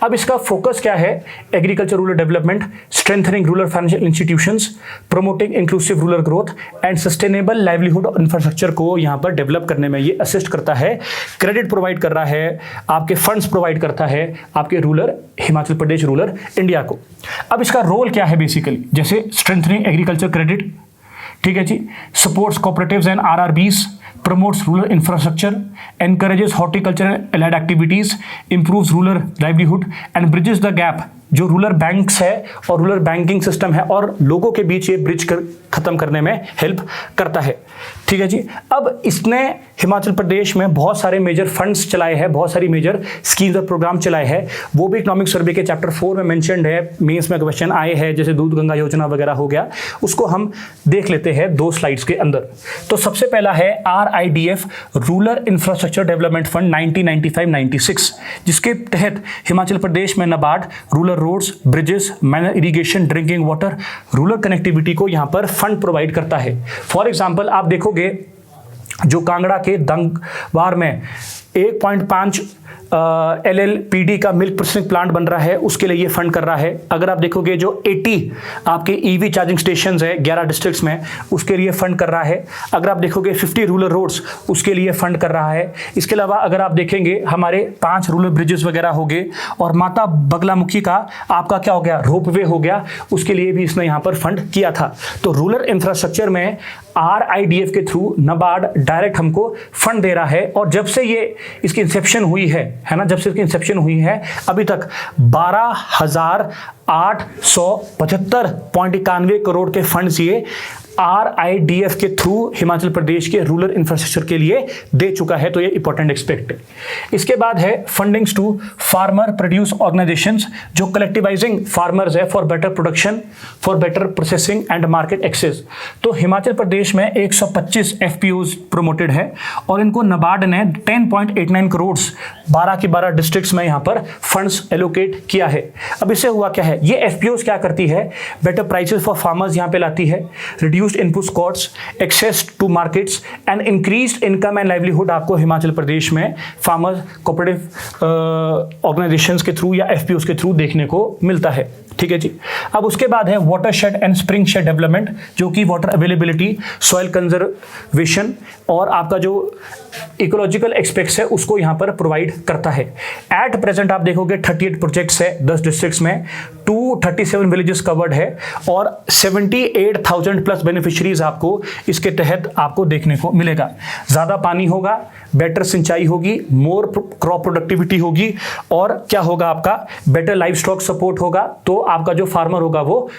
अब इसका फोकस क्या है, agriculture rural development, strengthening rural financial institutions, promoting inclusive rural growth and sustainable livelihood infrastructure को यहां पर डेवलप करने में ये असिस्ट करता है, क्रेडिट प्रोवाइड कर रहा है, आपके फंड्स प्रोवाइड करता है आपके rural Himachal Pradesh, rural India को। अब इसका रोल क्या है बेसिकली, जैसे स्ट्रेंथनिंग एग्रीकल्चर क्रेडिट, ठीक है जी, supports cooperatives and RRBs, promotes rural infrastructure, encourages horticulture and allied activities, improves rural livelihood and bridges the gap जो रूरल बैंक्स है और रूरल बैंकिंग सिस्टम है और लोगों के बीच ये ब्रिज खत्म करने में हेल्प करता है। ठीक है जी। अब इसने हिमाचल प्रदेश में बहुत सारे मेजर फंड्स चलाए हैं, बहुत सारी मेजर स्कीम्स और प्रोग्राम चलाए हैं, वो भी इकोनॉमिक सर्वे के चैप्टर 4 में मेंशन्ड है, मेंस में क्वेश्चन आए हैं, जैसे दूध गंगा योजना वगैरह हो गया, उसको हम देख लेते हैं 2 स्लाइड्स के अंदर। तो सबसे पहला है RIDF rural infrastructure development fund 1995-96, जिसके तहत हिमाचल प्रदेश में NABARD rural roads, bridges, minor irrigation, drinking water, rural connectivity को यहाँ पर फंड प्रोवाइड करता है। फॉर एग्जाम्पल आप देखोगे जो कांगड़ा के दंगवार में 1.5 LLPD का मिल्क प्रोसेसिंग प्लांट बन रहा है, उसके लिए ये फंड कर रहा है। अगर आप देखोगे जो 80 आपके EV चार्जिंग स्टेशन है 11 डिस्ट्रिक्ट्स में, उसके लिए फंड कर रहा है। अगर आप देखोगे 50 रूरल रोड्स, उसके लिए फंड कर रहा है। इसके अलावा अगर आप देखेंगे हमारे 5 रूरल ब्रिजेस वगैरह हो गए, और माता बगलामुखी का आपका क्या हो गया, रोपवे हो गया, उसके लिए भी इसने यहाँ पर फंड किया था। तो रूरल इंफ्रास्ट्रक्चर में RIDF के थ्रू नाबार्ड डायरेक्ट हमको फंड दे रहा है, और जब से ये इसकी इंसेप्शन हुई है ना, जब से इसकी इंसेप्शन हुई है अभी तक 12,875.91 करोड़ के फंड्स ये RIDF के थ्रू हिमाचल प्रदेश के रूरल इंफ्रास्ट्रक्चर के लिए दे चुका है। तो ये इंपॉर्टेंट एक्सपेक्ट है। इसके बाद है fundings to farmer produce organisations, जो कलेक्टिवाइजिंग फार्मर्स है for better production, for better processing and market access. तो हिमाचल प्रदेश में 125 FPOs प्रमोटेड है, और इनको नाबार्ड ने 10.89 करोड़ 12 की 12 डिस्ट्रिक्ट्स में यहाँ पर फंड्स एलोकेट किया है। अब इससे हुआ क्या है, ये FPOs क्या करती है, बेटर प्राइसेस फॉर फार्मर्स यहाँ पे लाती है, reduced input costs, access to markets and increased income and livelihood आपको हिमाचल प्रदेश में फार्मर कोऑपरेटिव ऑर्गेनाइजेशंस के थ्रू या FPOs के थ्रू देखने को मिलता है। ठीक है जी। अब उसके बाद है watershed and springshed development, जो कि वाटर अवेलेबिलिटी, सॉइल कंजर्वेशन और आपका जो इकोलॉजिकल एस्पेक्ट्स है उसको यहाँ पर प्रोवाइड करता है। एट प्रेजेंट आप देखोगे 38 प्रोजेक्ट्स है 10 डिस्ट्रिक्ट्स में, 237 विलेजेस कवर्ड है, और 78,000 प्लस बेनिफिशियरीज आपको इसके तहत आपको देखने को मिलेगा। ज़्यादा पानी होगा, बेटर सिंचाई होगी, मोर क्रॉप प्रोडक्टिविटी होगी, और क्या होगा आपका बेटर लाइव स्टॉक सपोर्ट होगा। तो आपका जो फार्मर होगा वो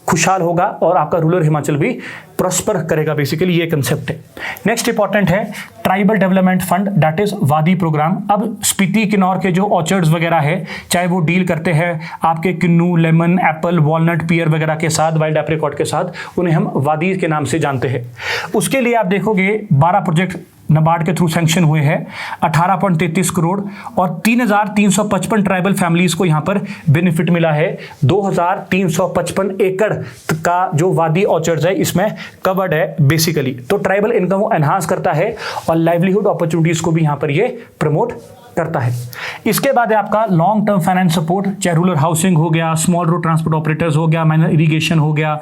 खुशहाल होगा और आपका रूरल हिमाचल भी प्रॉस्पर करेगा, बेसिकली ये कंसेप्ट है। नेक्स्ट इंपॉर्टेंट है tribal development fund, that is वादी प्रोग्राम। अब स्पीति किन्नौर के जो ऑर्चर्ड्स वगैरह है, चाहे वो डील करते हैं आपके किन्नू, लेमन, एप्पल, वॉलनट, पियर वगैरह के साथ, वाइल्ड एप्रिकॉट के साथ, उन्हें हम वादी के नाम से जानते हैं। उसके लिए आप देखोगे 12 प्रोजेक्ट नाबार्ड के थ्रू सैंक्शन हुए हैं, 18.33 करोड़, और 3,355 ट्राइबल फैमिलीज को यहाँ पर बेनिफिट मिला है। 2,355 एकड़ का जो वादी ऑर्चर्ड्स है इसमें कवर्ड है बेसिकली। तो ट्राइबल इनकम को एनहांस करता है और लाइवलीहुड अपॉर्चुनिटीज को भी यहाँ पर ये प्रमोट करता है। इसके बाद है आपका लॉन्ग टर्म फाइनेंस सपोर्ट, चाहे रूरल हाउसिंग हो गया, स्मॉल रोड ट्रांसपोर्ट ऑपरेटर्स हो गया, माइनर इरिगेशन हो गया,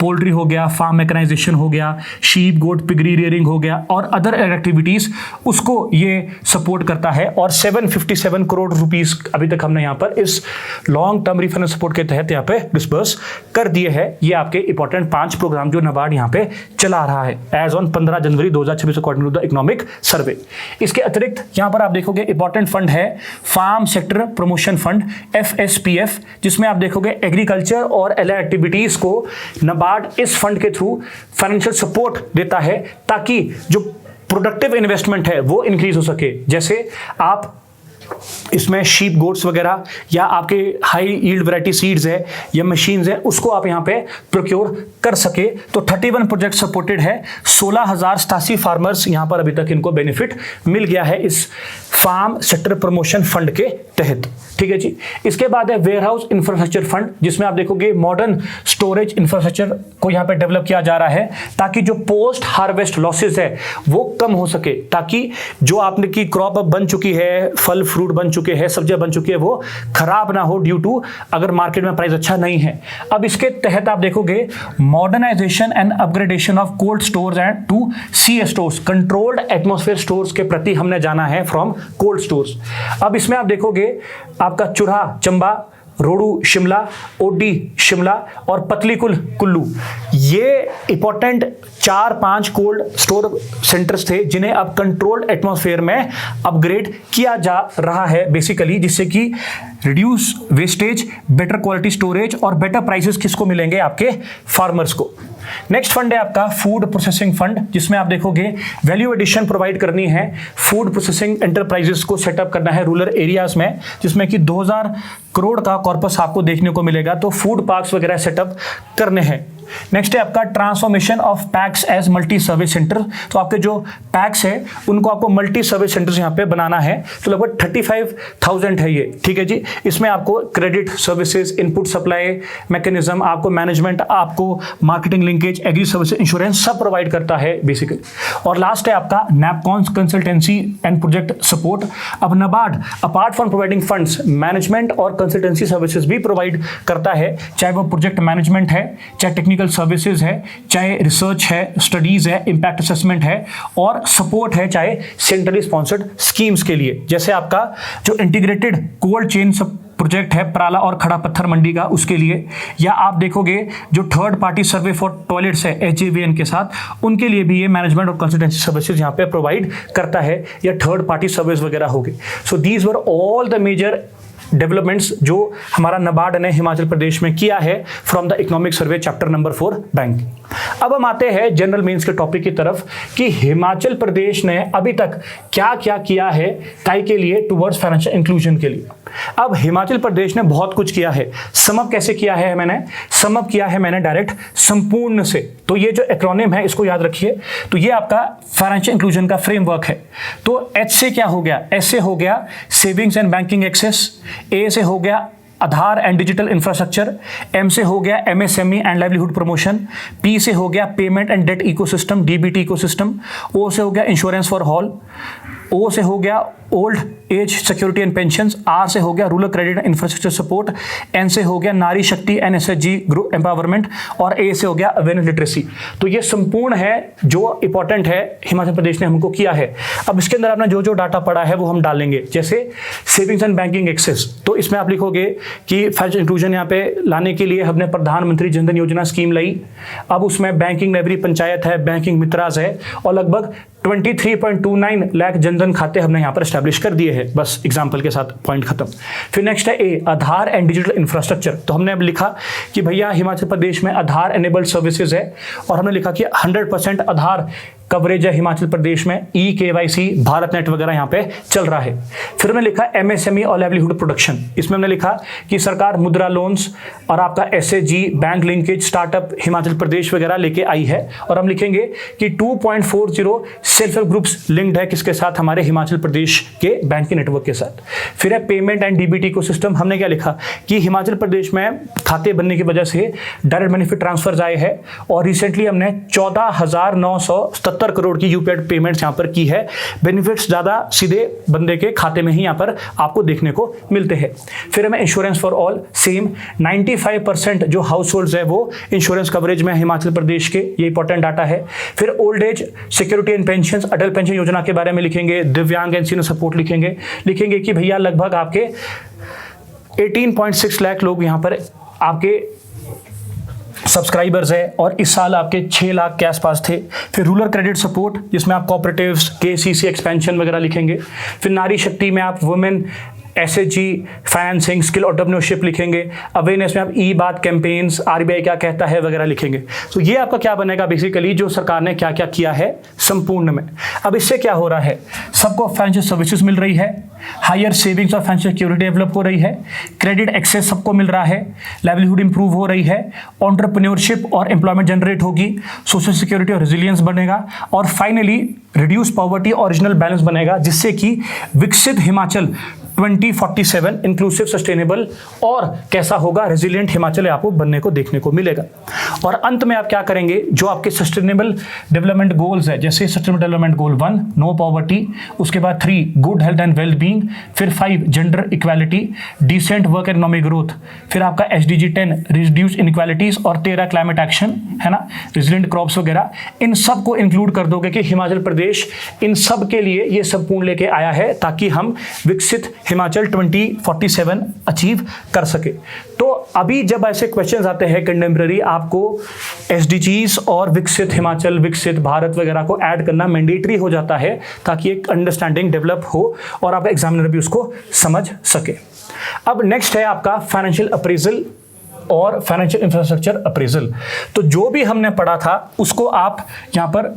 पोल्ट्री हो गया, फार्म मैकेनाइजेशन हो गया, शीप गोट पिगरी रियरिंग हो गया और अदर एक्टिविटीज, उसको ये सपोर्ट करता है। और 757 करोड़ रुपीस अभी तक हमने यहाँ पर इस लॉन्ग टर्म रिफाइनेंस सपोर्ट के तहत यहाँ पे डिस्बर्स कर दिए हैं। ये आपके इंपॉर्टेंट 5 प्रोग्राम जो नाबार्ड यहाँ पे चला रहा है एज ऑन 15 जनवरी 2026 according to the economic survey. इसके अतिरिक्त यहाँ पर आप देखोगे इंपॉर्टेंट फंड है farm sector promotion fund, FSPF, जिसमें आप देखोगे एग्रीकल्चर और एलाइड एक्टिविटीज को नाबार्ड इस फंड के थ्रू फाइनेंशियल सपोर्ट देता है ताकि जो प्रोडक्टिव इन्वेस्टमेंट है वो इंक्रीज हो सके। जैसे आप इसमें शीप गोट्स वगैरह या आपके हाई यील्ड वैरायटी सीड्स है या मशीन्स है, उसको आप यहाँ पे प्रोक्योर कर सके। तो 31 प्रोजेक्ट सपोर्टेड है, 16,087 फार्मर्स यहाँ पर अभी तक इनको बेनिफिट मिल गया है इस फार्म सेक्टर प्रमोशन फंड के तहत। ठीक है जी। इसके बाद है वेयर हाउस इंफ्रास्ट्रक्चर फंड, जिसमें आप देखोगे मॉडर्न स्टोरेज इंफ्रास्ट्रक्चर को यहाँ पे डेवलप किया जा रहा है ताकि जो पोस्ट हार्वेस्ट लॉसेज है वो कम हो सके, ताकि जो आपने की क्रॉप अब बन चुकी है, फल फ्रूट बन चुके हैं, सब्जियां बन चुकी है, वो खराब ना हो ड्यू टू अगर मार्केट में प्राइस अच्छा नहीं है। अब इसके तहत आप देखोगे modernisation and upgradation of cold stores and to C stores, controlled atmosphere stores के प्रति हमने जाना है फ्रॉम कोल्ड स्टोर्स। अब इसमें आप देखोगे आपका चुरा चंबा, रोडू शिमला, ओडी शिमला और पतलीकुल कुल्लू, ये इंपॉर्टेंट 4-5 कोल्ड स्टोर सेंटर्स थे जिन्हें अब कंट्रोल्ड एटमॉस्फेयर में अपग्रेड किया जा रहा है बेसिकली, जिससे कि reduce wastage, better quality storage और बेटर प्राइसेस किसको मिलेंगे, आपके फार्मर्स को। नेक्स्ट फंड है आपका फूड प्रोसेसिंग फंड, जिसमें आप देखोगे वैल्यू एडिशन प्रोवाइड करनी है, फूड प्रोसेसिंग एंटरप्राइजेस को सेटअप करना है रूरल एरियाज में, जिसमें कि 2000 करोड़ का कॉर्पस आपको देखने को मिलेगा। तो फूड पार्क्स वगैरह सेटअप करने हैं। नेक्स्ट है आपका transformation of PACS as multi service centre, तो आपके जो पैक्स है उनको आपको मल्टी सर्विस सेंटर्स यहाँ पे बनाना है। तो लगभग 35,000 है ये। ठीक है जी। इसमें आपको credit services, input supply mechanism, आपको मैनेजमेंट, आपको marketing linkage, agri service, insurance सब प्रोवाइड करता है बेसिकली। और लास्ट है आपका NABCONS consultancy and project support. अब NABARD apart from providing funds, management और कंसल्टेंसी सर्विसेज भी प्रोवाइड करता है, चाहे वो प्रोजेक्ट मैनेजमेंट है, चाहे टेक्निकल सर्विसेज है, चाहे रिसर्च है, स्टडीज है, इंपैक्ट असेसमेंट है और सपोर्ट है, चाहे सेंट्रली स्पॉन्सर्ड स्कीम्स के लिए। जैसे आपका जो इंटीग्रेटेड कोल्ड चेन प्रोजेक्ट है प्राला और खड़ा पत्थर मंडी का, उसके लिए, या आप देखोगे जो third party survey for toilets है HAVN के साथ, उनके लिए भी ये मैनेजमेंट और कंसल्टेंसी सर्विसेज यहाँ पे प्रोवाइड करता है, या थर्ड पार्टी सर्विस वगैरह होगी। So these were all the major developments जो हमारा नाबार्ड ने हिमाचल प्रदेश में किया है from the economic survey chapter number 4 bank. अब हम आते हैं जनरल मेंस के टॉपिक की तरफ कि हिमाचल प्रदेश ने अभी तक क्या क्या किया है काई के लिए टुवर्ड्स फाइनेंशियल इंक्लूजन के लिए। अब हिमाचल प्रदेश ने बहुत कुछ किया है। समअप कैसे किया है मैंने? समअप किया है मैंने डायरेक्ट संपूर्ण से। तो ये जो एक्रोनिम है इसको याद रखिए। तो ये आपका फाइनेंशियल इंक्लूजन का फ्रेमवर्क है। तो H से क्या हो गया? S से हो गया savings and banking access, A से हो गया Aadhaar and digital infrastructure, M से हो गया MSME and livelihood promotion, P से हो गया payment and debt ecosystem DBT ecosystem, O से हो गया इंश्योरेंस फॉर ऑल, O से हो गया old age security and pensions, R से हो गया rural credit and infrastructure support, N से हो गया नारी शक्ति एंड SHG ग्रुप एम्पावरमेंट और A से हो गया अवेयरनेस लिटरेसी। तो ये संपूर्ण है जो इंपॉर्टेंट है हिमाचल प्रदेश ने हमको किया है। अब इसके अंदर आपने जो जो डाटा पड़ा है वो हम डालेंगे। जैसे सेविंग्स एंड बैंकिंग एक्सेस, तो इसमें आप लिखोगे कि फाइनेंशियल इंक्लूजन यहाँ पे लाने के लिए हमने प्रधानमंत्री जनधन योजना स्कीम लाई। अब उसमें बैंकिंग लाइब्रेरी पंचायत है, बैंकिंग मित्रास है और लगभग 23.29 लाख जनधन खाते हमने यहाँ पर स्टैब्लिश कर दिए हैं। बस एग्जांपल के साथ पॉइंट खत्म। फिर नेक्स्ट है ए, आधार एंड डिजिटल इंफ्रास्ट्रक्चर। तो हमने अब लिखा कि भैया हिमाचल प्रदेश में आधार एनेबल्ड सर्विसेज है, और हमने लिखा कि 100% आधार कवरेज है हिमाचल प्रदेश में, ई-KYC, भारत नेट वगैरह यहाँ पे चल रहा है। फिर हमने लिखा MSME और लाइवलीहुड प्रोडक्शन। इसमें हमने लिखा कि सरकार मुद्रा लोन्स और आपका SAG, bank linkage, startup Himachal Pradesh वगैरह लेके आई है। और हम लिखेंगे कि 2.40 सेल्फ हेल्प ग्रुप्स लिंक्ड है किसके साथ, हमारे हिमाचल प्रदेश के बैंकिंग नेटवर्क के साथ। फिर है पेमेंट एंड DBT इकोसिस्टम। हमने क्या लिखा कि हिमाचल प्रदेश में खाते बनने की वजह से डायरेक्ट बेनिफिट ट्रांसफर्स आए हैं, और रिसेंटली हमने 14,977 करोड़ की यूपीआई पेमेंट्स यहाँ पर की है। बेनिफिट्स ज़्यादा सीधे बंदे के खाते में ही यहाँ पर आपको देखने को मिलते हैं। फिर हमें इंश्योरेंस फॉर ऑल, सेम 95% जो हाउस होल्ड्स है वो इंश्योरेंस कवरेज में हिमाचल प्रदेश के, ये इंपॉर्टेंट डाटा है। फिर old age security and pension, Atal pension योजना के बारे में लिखेंगे। दिव्यांग एंड सीनियर सपोर्ट लिखेंगे कि भैया लगभग आपके 18.6 लाख लोग यहाँ पर आपके सब्सक्राइबर्स है, और इस साल आपके 6 लाख के आसपास थे। फिर रूरल क्रेडिट सपोर्ट, जिसमें आप कोऑपरेटिव्स, KCC एक्सपेंशन वगैरह लिखेंगे। फिर नारी शक्ति में आप women SAG, financing, skill entrepreneurship लिखेंगे। अवेयरनेस में आप ई-बात कैंपेन्स, RBI क्या कहता है वगैरह लिखेंगे। तो ये आपका क्या बनेगा, बेसिकली जो सरकार ने क्या क्या किया है संपूर्ण में। अब इससे क्या हो रहा है, सबको फाइनेंशियल सर्विसेज मिल रही है, हायर सेविंग्स और फाइनेंशियल सिक्योरिटी डेवलप हो रही है, क्रेडिट एक्सेस सबको मिल रहा है, लाइवलीहुड इंप्रूव हो रही है, एंटरप्रेन्योरशिप और एम्प्लॉयमेंट जनरेट होगी, सोशल सिक्योरिटी और रेजिलियंस बनेगा, और फाइनली रिड्यूस पॉवर्टी और ओरिजिनल बैलेंस बनेगा, जिससे कि विकसित हिमाचल 2047 इंक्लूसिव, सस्टेनेबल और कैसा होगा, रेजिलिएंट हिमाचल आपको बनने को देखने को मिलेगा। और अंत में आप क्या करेंगे, जो आपके सस्टेनेबल डेवलपमेंट गोल्स है, जैसे sustainable development goal 1 no poverty, उसके बाद 3 good health and well being, फिर 5 gender equality, decent work economic growth, फिर आपका SDG 10 रिड्यूस इनइक्वालिटीज, और 13 क्लाइमेट एक्शन है ना, रेजिलिएंट क्रॉप्स वगैरह, इन सब को इंक्लूड कर दोगे कि हिमाचल प्रदेश इन सब के लिए ये संपूर्ण लेके आया है, ताकि हम विकसित हिमाचल 2047 अचीव कर सके। तो अभी जब ऐसे क्वेश्चंस आते हैं कंटेम्प्रेरी, आपको SDGs और विकसित हिमाचल, विकसित भारत वगैरह को ऐड करना मैंडेटरी हो जाता है, ताकि एक अंडरस्टैंडिंग डेवलप हो और आप एग्जामिनर भी उसको समझ सके। अब नेक्स्ट है आपका फाइनेंशियल अप्रेजल और फाइनेंशियल इंफ्रास्ट्रक्चर अप्रेजल। तो जो भी हमने पढ़ा था उसको आप यहाँ पर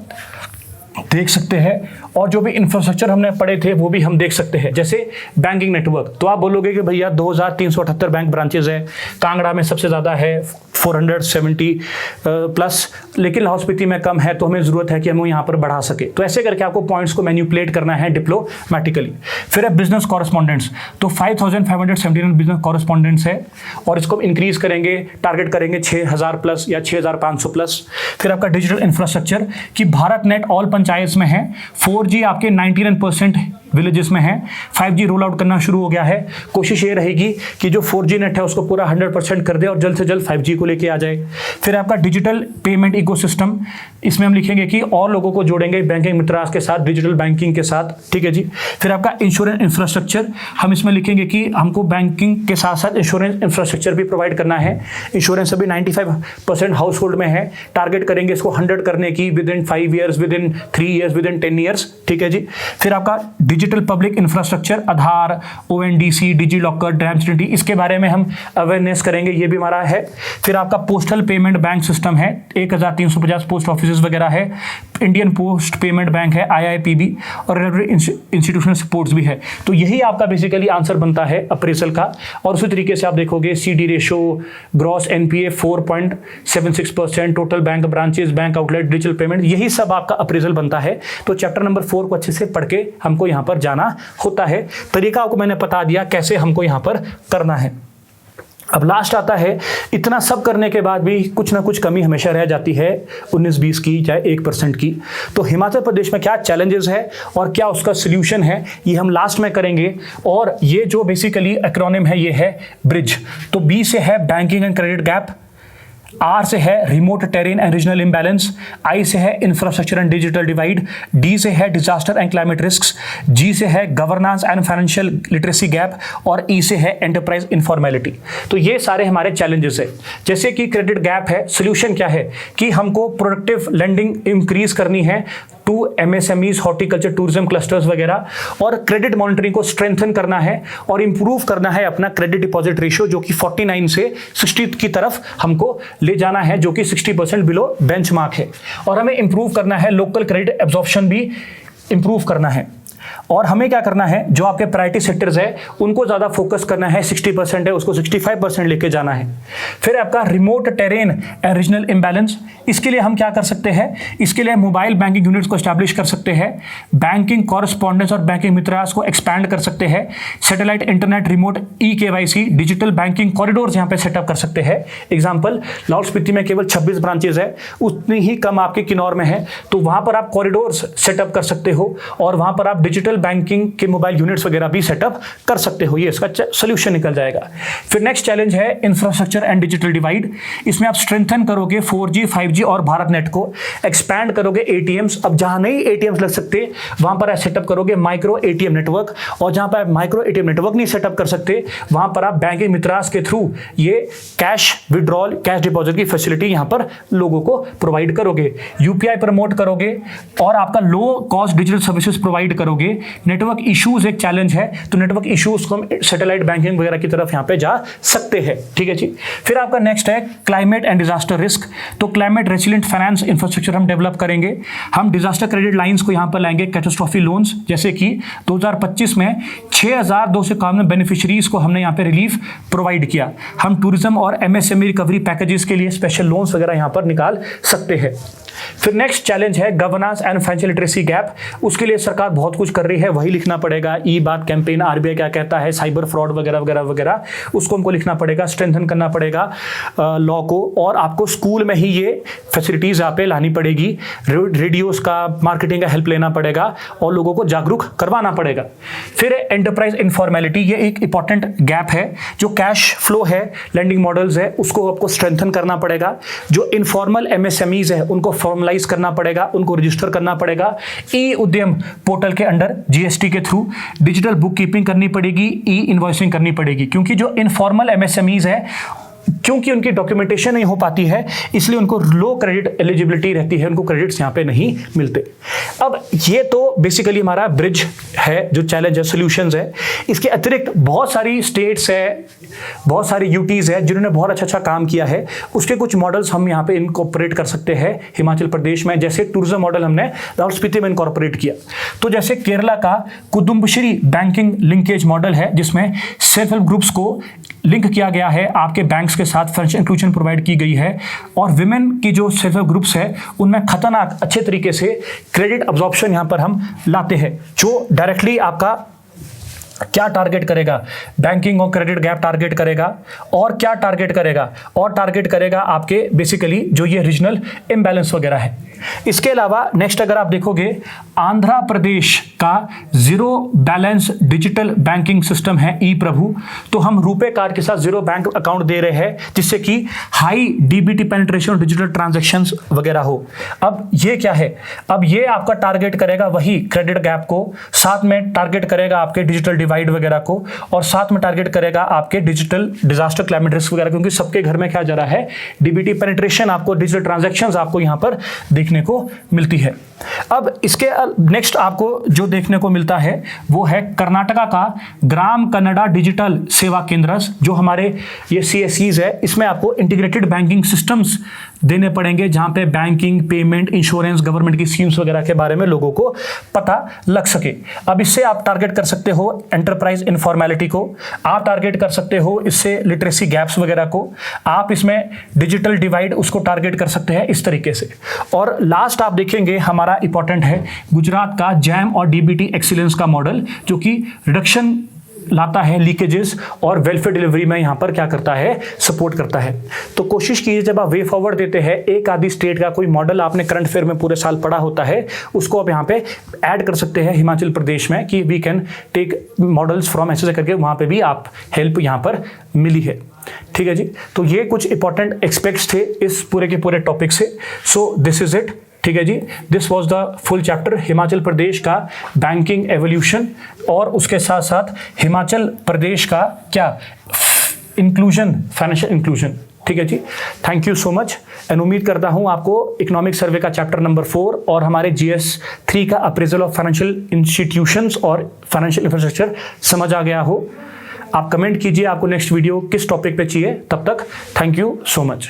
देख सकते हैं, और जो भी इंफ्रास्ट्रक्चर हमने पढ़े थे वो भी हम देख सकते हैं। जैसे बैंकिंग नेटवर्क, तो आप बोलोगे कि भैया 2378 बैंक ब्रांचेज है, कांगड़ा में सबसे ज़्यादा है 470 प्लस, लेकिन लाहौल स्पीति में कम है, तो हमें ज़रूरत है कि हम यहाँ पर बढ़ा सके। तो ऐसे करके आपको पॉइंट्स को मैन्युपुलेट करना है डिप्लोमेटिकली। फिर है बिजनेस कॉरेस्पॉन्डेंट्स, तो 5579 बिजनेस कॉरेस्पॉन्डेंट्स है, और इसको इंक्रीज करेंगे, टारगेट करेंगे 6000 प्लस या 6500 प्लस। फिर आपका डिजिटल इंफ्रास्ट्रक्चर कि भारत नेट ऑल पंचायत में है, 4G आपके 99% विलेजेस में है, 5G रोल आउट करना शुरू हो गया है। कोशिश ये रहेगी कि जो 4G नेट है उसको पूरा 100% कर दे और जल्द से जल्द 5G को लेके आ जाए। फिर आपका डिजिटल पेमेंट इकोसिस्टम, इसमें हम लिखेंगे कि और लोगों को जोड़ेंगे बैंकिंग मित्रास के साथ, डिजिटल बैंकिंग के साथ, ठीक है जी। फिर आपका इंश्योरेंस इंफ्रास्ट्रक्चर, हम इसमें लिखेंगे कि हमको बैंकिंग के साथ साथ इंश्योरेंस इंफ्रास्ट्रक्चर भी प्रोवाइड करना है। इंश्योरेंस अभी 95% हाउस होल्ड में है, टारगेट करेंगे इसको 100 करने की with in 5 years, with in 3 years, with in 10 years, ठीक है जी। फिर आपका डिजिटल पब्लिक इंफ्रास्ट्रक्चर, आधार, ONDC, डिजी लॉकर, ट्रांसपेरेंसी, इसके बारे में हम अवेयरनेस करेंगे, ये भी हमारा है। फिर आपका पोस्टल पेमेंट बैंक सिस्टम है, 1350 पोस्ट ऑफिस वगैरह है, इंडियन पोस्ट पेमेंट बैंक है, IIPB, और इंस्टीट्यूशनल सपोर्ट्स भी है। तो यही आपका बेसिकली आंसर बनता है अप्रेजल का। और उसी तरीके से आप देखोगे CD ratio, gross NPA 4.76%, total bank branches, bank outlet, digital payment, यही सब आपका अप्रेजल बनता है। तो चैप्टर नंबर 4 को अच्छे से पढ़ के हमको यहाँ पर जाना होता है। तरीका आपको मैंने बता दिया कैसे हमको यहाँ पर करना है। अब लास्ट आता है, इतना सब करने के बाद भी कुछ ना कुछ कमी हमेशा रह जाती है 19-20 की, चाहे 1% की। तो हिमाचल प्रदेश में क्या चैलेंजेस है और क्या उसका सोल्यूशन है, ये हम लास्ट में करेंगे। और ये जो बेसिकली एक्रोनिम है ये है ब्रिज। तो B से है banking and credit gap, R से है remote terrain and regional imbalance, I से है infrastructure and digital divide, D से है disaster and climate risks, G से है governance and financial literacy gap और ई से है एंटरप्राइज इनफॉर्मेलिटी। तो ये सारे हमारे चैलेंजेस है। जैसे कि क्रेडिट गैप है, सोल्यूशन क्या है कि हमको प्रोडक्टिव लेंडिंग इंक्रीज करनी है to MSMEs, horticulture, tourism clusters वगैरह, और क्रेडिट मॉनिटरिंग को स्ट्रेंथन करना है और इंप्रूव करना है अपना क्रेडिट डिपॉजिट रेशियो जो कि 49 से 60 की तरफ हमको ले जाना है, जो कि 60% बिलो बेंचमार्क है। और हमें इंप्रूव करना है लोकल क्रेडिट एब्जॉर्प्शन भी इंप्रूव करना है। और हमें क्या करना है, जो आपके प्रायोरिटी सेक्टर्स है उनको ज़्यादा फोकस करना है, 60% है उसको 65% लेके जाना है। फिर आपका remote terrain and regional imbalance, इसके लिए हम क्या कर सकते हैं, इसके लिए मोबाइल बैंकिंग यूनिट्स को एस्टैब्लिश कर सकते हैं, बैंकिंग कॉरेस्पॉन्डेंस और बैंकिंग मित्रास को एक्सपैंड कर सकते हैं, सैटेलाइट इंटरनेट, रिमोट ई-KYC, डिजिटल बैंकिंग कॉरिडोर्स यहाँ पे सेटअप कर सकते हैं। एग्जाम्पल, लाहौल स्पीति में केवल 26 ब्रांचेज है, उतनी ही कम आपके किन्नौर में है, तो वहाँ पर आप कॉरिडोर्स सेटअप कर सकते हो और वहाँ पर आप डिजिटल बैंकिंग के मोबाइल यूनिट्स वगैरह भी सेटअप कर सकते हो। ये इसका सोल्यूशन निकल जाएगा। फिर नेक्स्ट चैलेंज है इंफ्रास्ट्रक्चर एंड डिजिटल डिवाइड। इसमें आप स्ट्रेंथन करोगे 4G, 5G और भारत नेट को, एक्सपैंड करोगे एटीएम्स। अब जहां नहीं एटीएम्स लग सकते वहां पर आप सेटअप करोगे माइक्रो एटीएम नेटवर्क, और जहां पर माइक्रो एटीएम नेटवर्क नहीं सेटअप कर सकते वहां पर आप बैंकिंग मित्रास के थ्रू ये कैश विड्रॉल, कैश डिपॉजिट की फैसिलिटी यहां पर लोगों को प्रोवाइड करोगे, यूपीआई प्रमोट करोगे और आपका low cost digital services provide करोगे। नेटवर्क इश्यूज एक चैलेंज है, तो नेटवर्क इश्यूज को हम सैटेलाइट बैंकिंग वगैरह की तरफ यहां पे जा सकते हैं। ठीक है जी। फिर आपका नेक्स्ट है क्लाइमेट एंड डिजास्टर रिस्क। तो क्लाइमेट रेसिलिएंट फाइनेंस इंफ्रास्ट्रक्चर हम डेवलप करेंगे। हम डिजास्टर क्रेडिट लाइंस को यहां पर लाएंगे, कैटास्ट्रॉफी लोन्स, जैसे कि 2025 में 6200 से कम बेनिफिशियरीज को हमने यहां पे रिलीफ प्रोवाइड किया। हम टूरिज्म और एमएसएमई रिकवरी पैकेजेस के लिए स्पेशल लोन्स वगैरह यहां पर निकाल सकते हैं। फिर नेक्स्ट चैलेंज है governance and financial literacy gap. उसके लिए सरकार बहुत कुछ कर रही है, वही लिखना पड़ेगा। ई बात कैंपेन, आरबीआई क्या कहता है, साइबर फ्रॉड वगैरह वगैरह वगैरह, उसको हमको लिखना पड़ेगा, स्ट्रेंथन करना पड़ेगा लॉ को, और आपको स्कूल में ही ये फैसिलिटीज यहाँ पे लानी पड़ेगी। रेडियोस का, मार्केटिंग का हेल्प लेना पड़ेगा और लोगों को जागरूक करवाना पड़ेगा। फिर एंटरप्राइज इनफॉर्मेलिटी, ये एक इंपॉर्टेंट गैप है। जो कैश फ्लो है, लेंडिंग मॉडल्स है, उसको आपको स्ट्रेंथन करना पड़ेगा। जो इनफॉर्मल एमएसएमईज है उनको फॉर्मलाइज करना पड़ेगा, उनको रजिस्टर करना पड़ेगा ई उद्यम पोर्टल के अंडर जीएसटी के थ्रू। डिजिटल बुक कीपिंग करनी पड़ेगी, ई इनवॉइसिंग करनी पड़ेगी, क्योंकि जो इनफॉर्मल एमएसएमईज है, क्योंकि उनकी डॉक्यूमेंटेशन नहीं हो पाती है, इसलिए उनको लो क्रेडिट एलिजिबिलिटी रहती है, उनको क्रेडिट्स यहाँ पे नहीं मिलते। अब ये तो बेसिकली हमारा ब्रिज है, जो चैलेंज है, सॉल्यूशंस है। इसके अतिरिक्त बहुत सारी स्टेट्स है, बहुत सारी यूटीज है जिन्होंने बहुत अच्छा काम किया है। उसके कुछ मॉडल्स हम यहाँ पे इनकॉर्पोरेट कर सकते हैं हिमाचल प्रदेश में। जैसे टूरिज्म मॉडल हमने लाहौल स्पीति में इनकॉर्पोरेट किया। तो जैसे केरला का कुदुम्बश्री बैंकिंग लिंकेज मॉडल है, जिसमें सेल्फ हेल्प ग्रुप्स को लिंक किया गया है, आपके बैंक्स के साथ फाइनेंशियल इंक्लूजन प्रोवाइड की गई है, और विमेन की जो सेल्फ हेल्प ग्रुप्स है उनमें खतरनाक अच्छे तरीके से क्रेडिट अब्जॉर्प्शन यहां पर हम लाते हैं, जो डायरेक्टली आपका क्या टारगेट करेगा, बैंकिंग और क्रेडिट गैप टारगेट करेगा, और क्या टारगेट करेगा, और टारगेट करेगा आपके बेसिकली जो ये रीजनल इम्बैलेंस वगैरह है। इसके अलावा नेक्स्ट अगर आप देखोगे, आंध्र प्रदेश का zero balance digital banking system है ई प्रभु। तो हम रुपे कार्ड के साथ जीरो बैंक अकाउंट दे रहे हैं, जिससे कि high DBT penetration, digital transactions वगैरह हो। अब ये क्या है, अब ये आपका टारगेट करेगा वही क्रेडिट गैप को, साथ में टारगेट करेगा आपके डिजिटल डिवाइड वगैरह को, और साथ में टारगेट करेगा आपके डिजिटल डिजास्टर क्लाइमेट रिस्क वगैरह, क्योंकि सबके घर में क्या जा रहा है, डीबीटी पेनिट्रेशन आपको, डिजिटल ट्रांजैक्शंस आपको यहां पर देखने को मिलती है। अब इसके नेक्स्ट आपको जो देखने को मिलता है वो है कर्नाटका का ग्राम कन्नड़ा डिजिटल सेवा केंद्र, जो हमारे ये सीएससीज है। इसमें आपको इंटीग्रेटेड बैंकिंग सिस्टम्स देने पड़ेंगे, जहां पे बैंकिंग, पेमेंट, इंश्योरेंस, गवर्नमेंट की स्कीम्स वगैरह के बारे में लोगों को पता लग सके। अब इससे आप टारगेट कर सकते हो एंटरप्राइज इनफॉर्मेलिटी को, आप टारगेट कर सकते हो इससे लिटरेसी गैप्स वगैरह को, आप इसमें डिजिटल डिवाइड उसको टारगेट कर सकते हैं इस तरीके से। और लास्ट आप देखेंगे हमारा इंपॉर्टेंट है गुजरात का जैम और डीबीटी एक्सीलेंस का मॉडल, जो कि रिडक्शन लाता है लीकेजेस और वेलफेयर डिलीवरी में यहाँ पर क्या करता है, सपोर्ट करता है। तो कोशिश कीजिए जब आप वे फॉरवर्ड देते हैं, एक आधी स्टेट का कोई मॉडल आपने करंट अफेयर में पूरे साल पढ़ा होता है, उसको आप यहाँ पे ऐड कर सकते हैं हिमाचल प्रदेश में, कि we can take models from ऐसे करके वहाँ पे भी आप हेल्प यहाँ पर मिली है। ठीक है जी, तो ये कुछ इंपॉर्टेंट एस्पेक्ट्स थे इस पूरे के पूरे टॉपिक से। So this is it. ठीक है जी, this was the full chapter Himachal Pradesh का बैंकिंग एवोल्यूशन और उसके साथ साथ हिमाचल प्रदेश का क्या इंक्लूजन, फाइनेंशियल इंक्लूजन। ठीक है जी, thank you so much and उम्मीद करता हूं आपको इकोनॉमिक सर्वे का चैप्टर नंबर 4 और हमारे GS 3 का अप्रेजल ऑफ फाइनेंशियल इंस्टीट्यूशंस और फाइनेंशियल इंफ्रास्ट्रक्चर समझ आ गया हो। आप कमेंट कीजिए आपको नेक्स्ट वीडियो किस टॉपिक पे चाहिए। तब तक थैंक यू सो मच।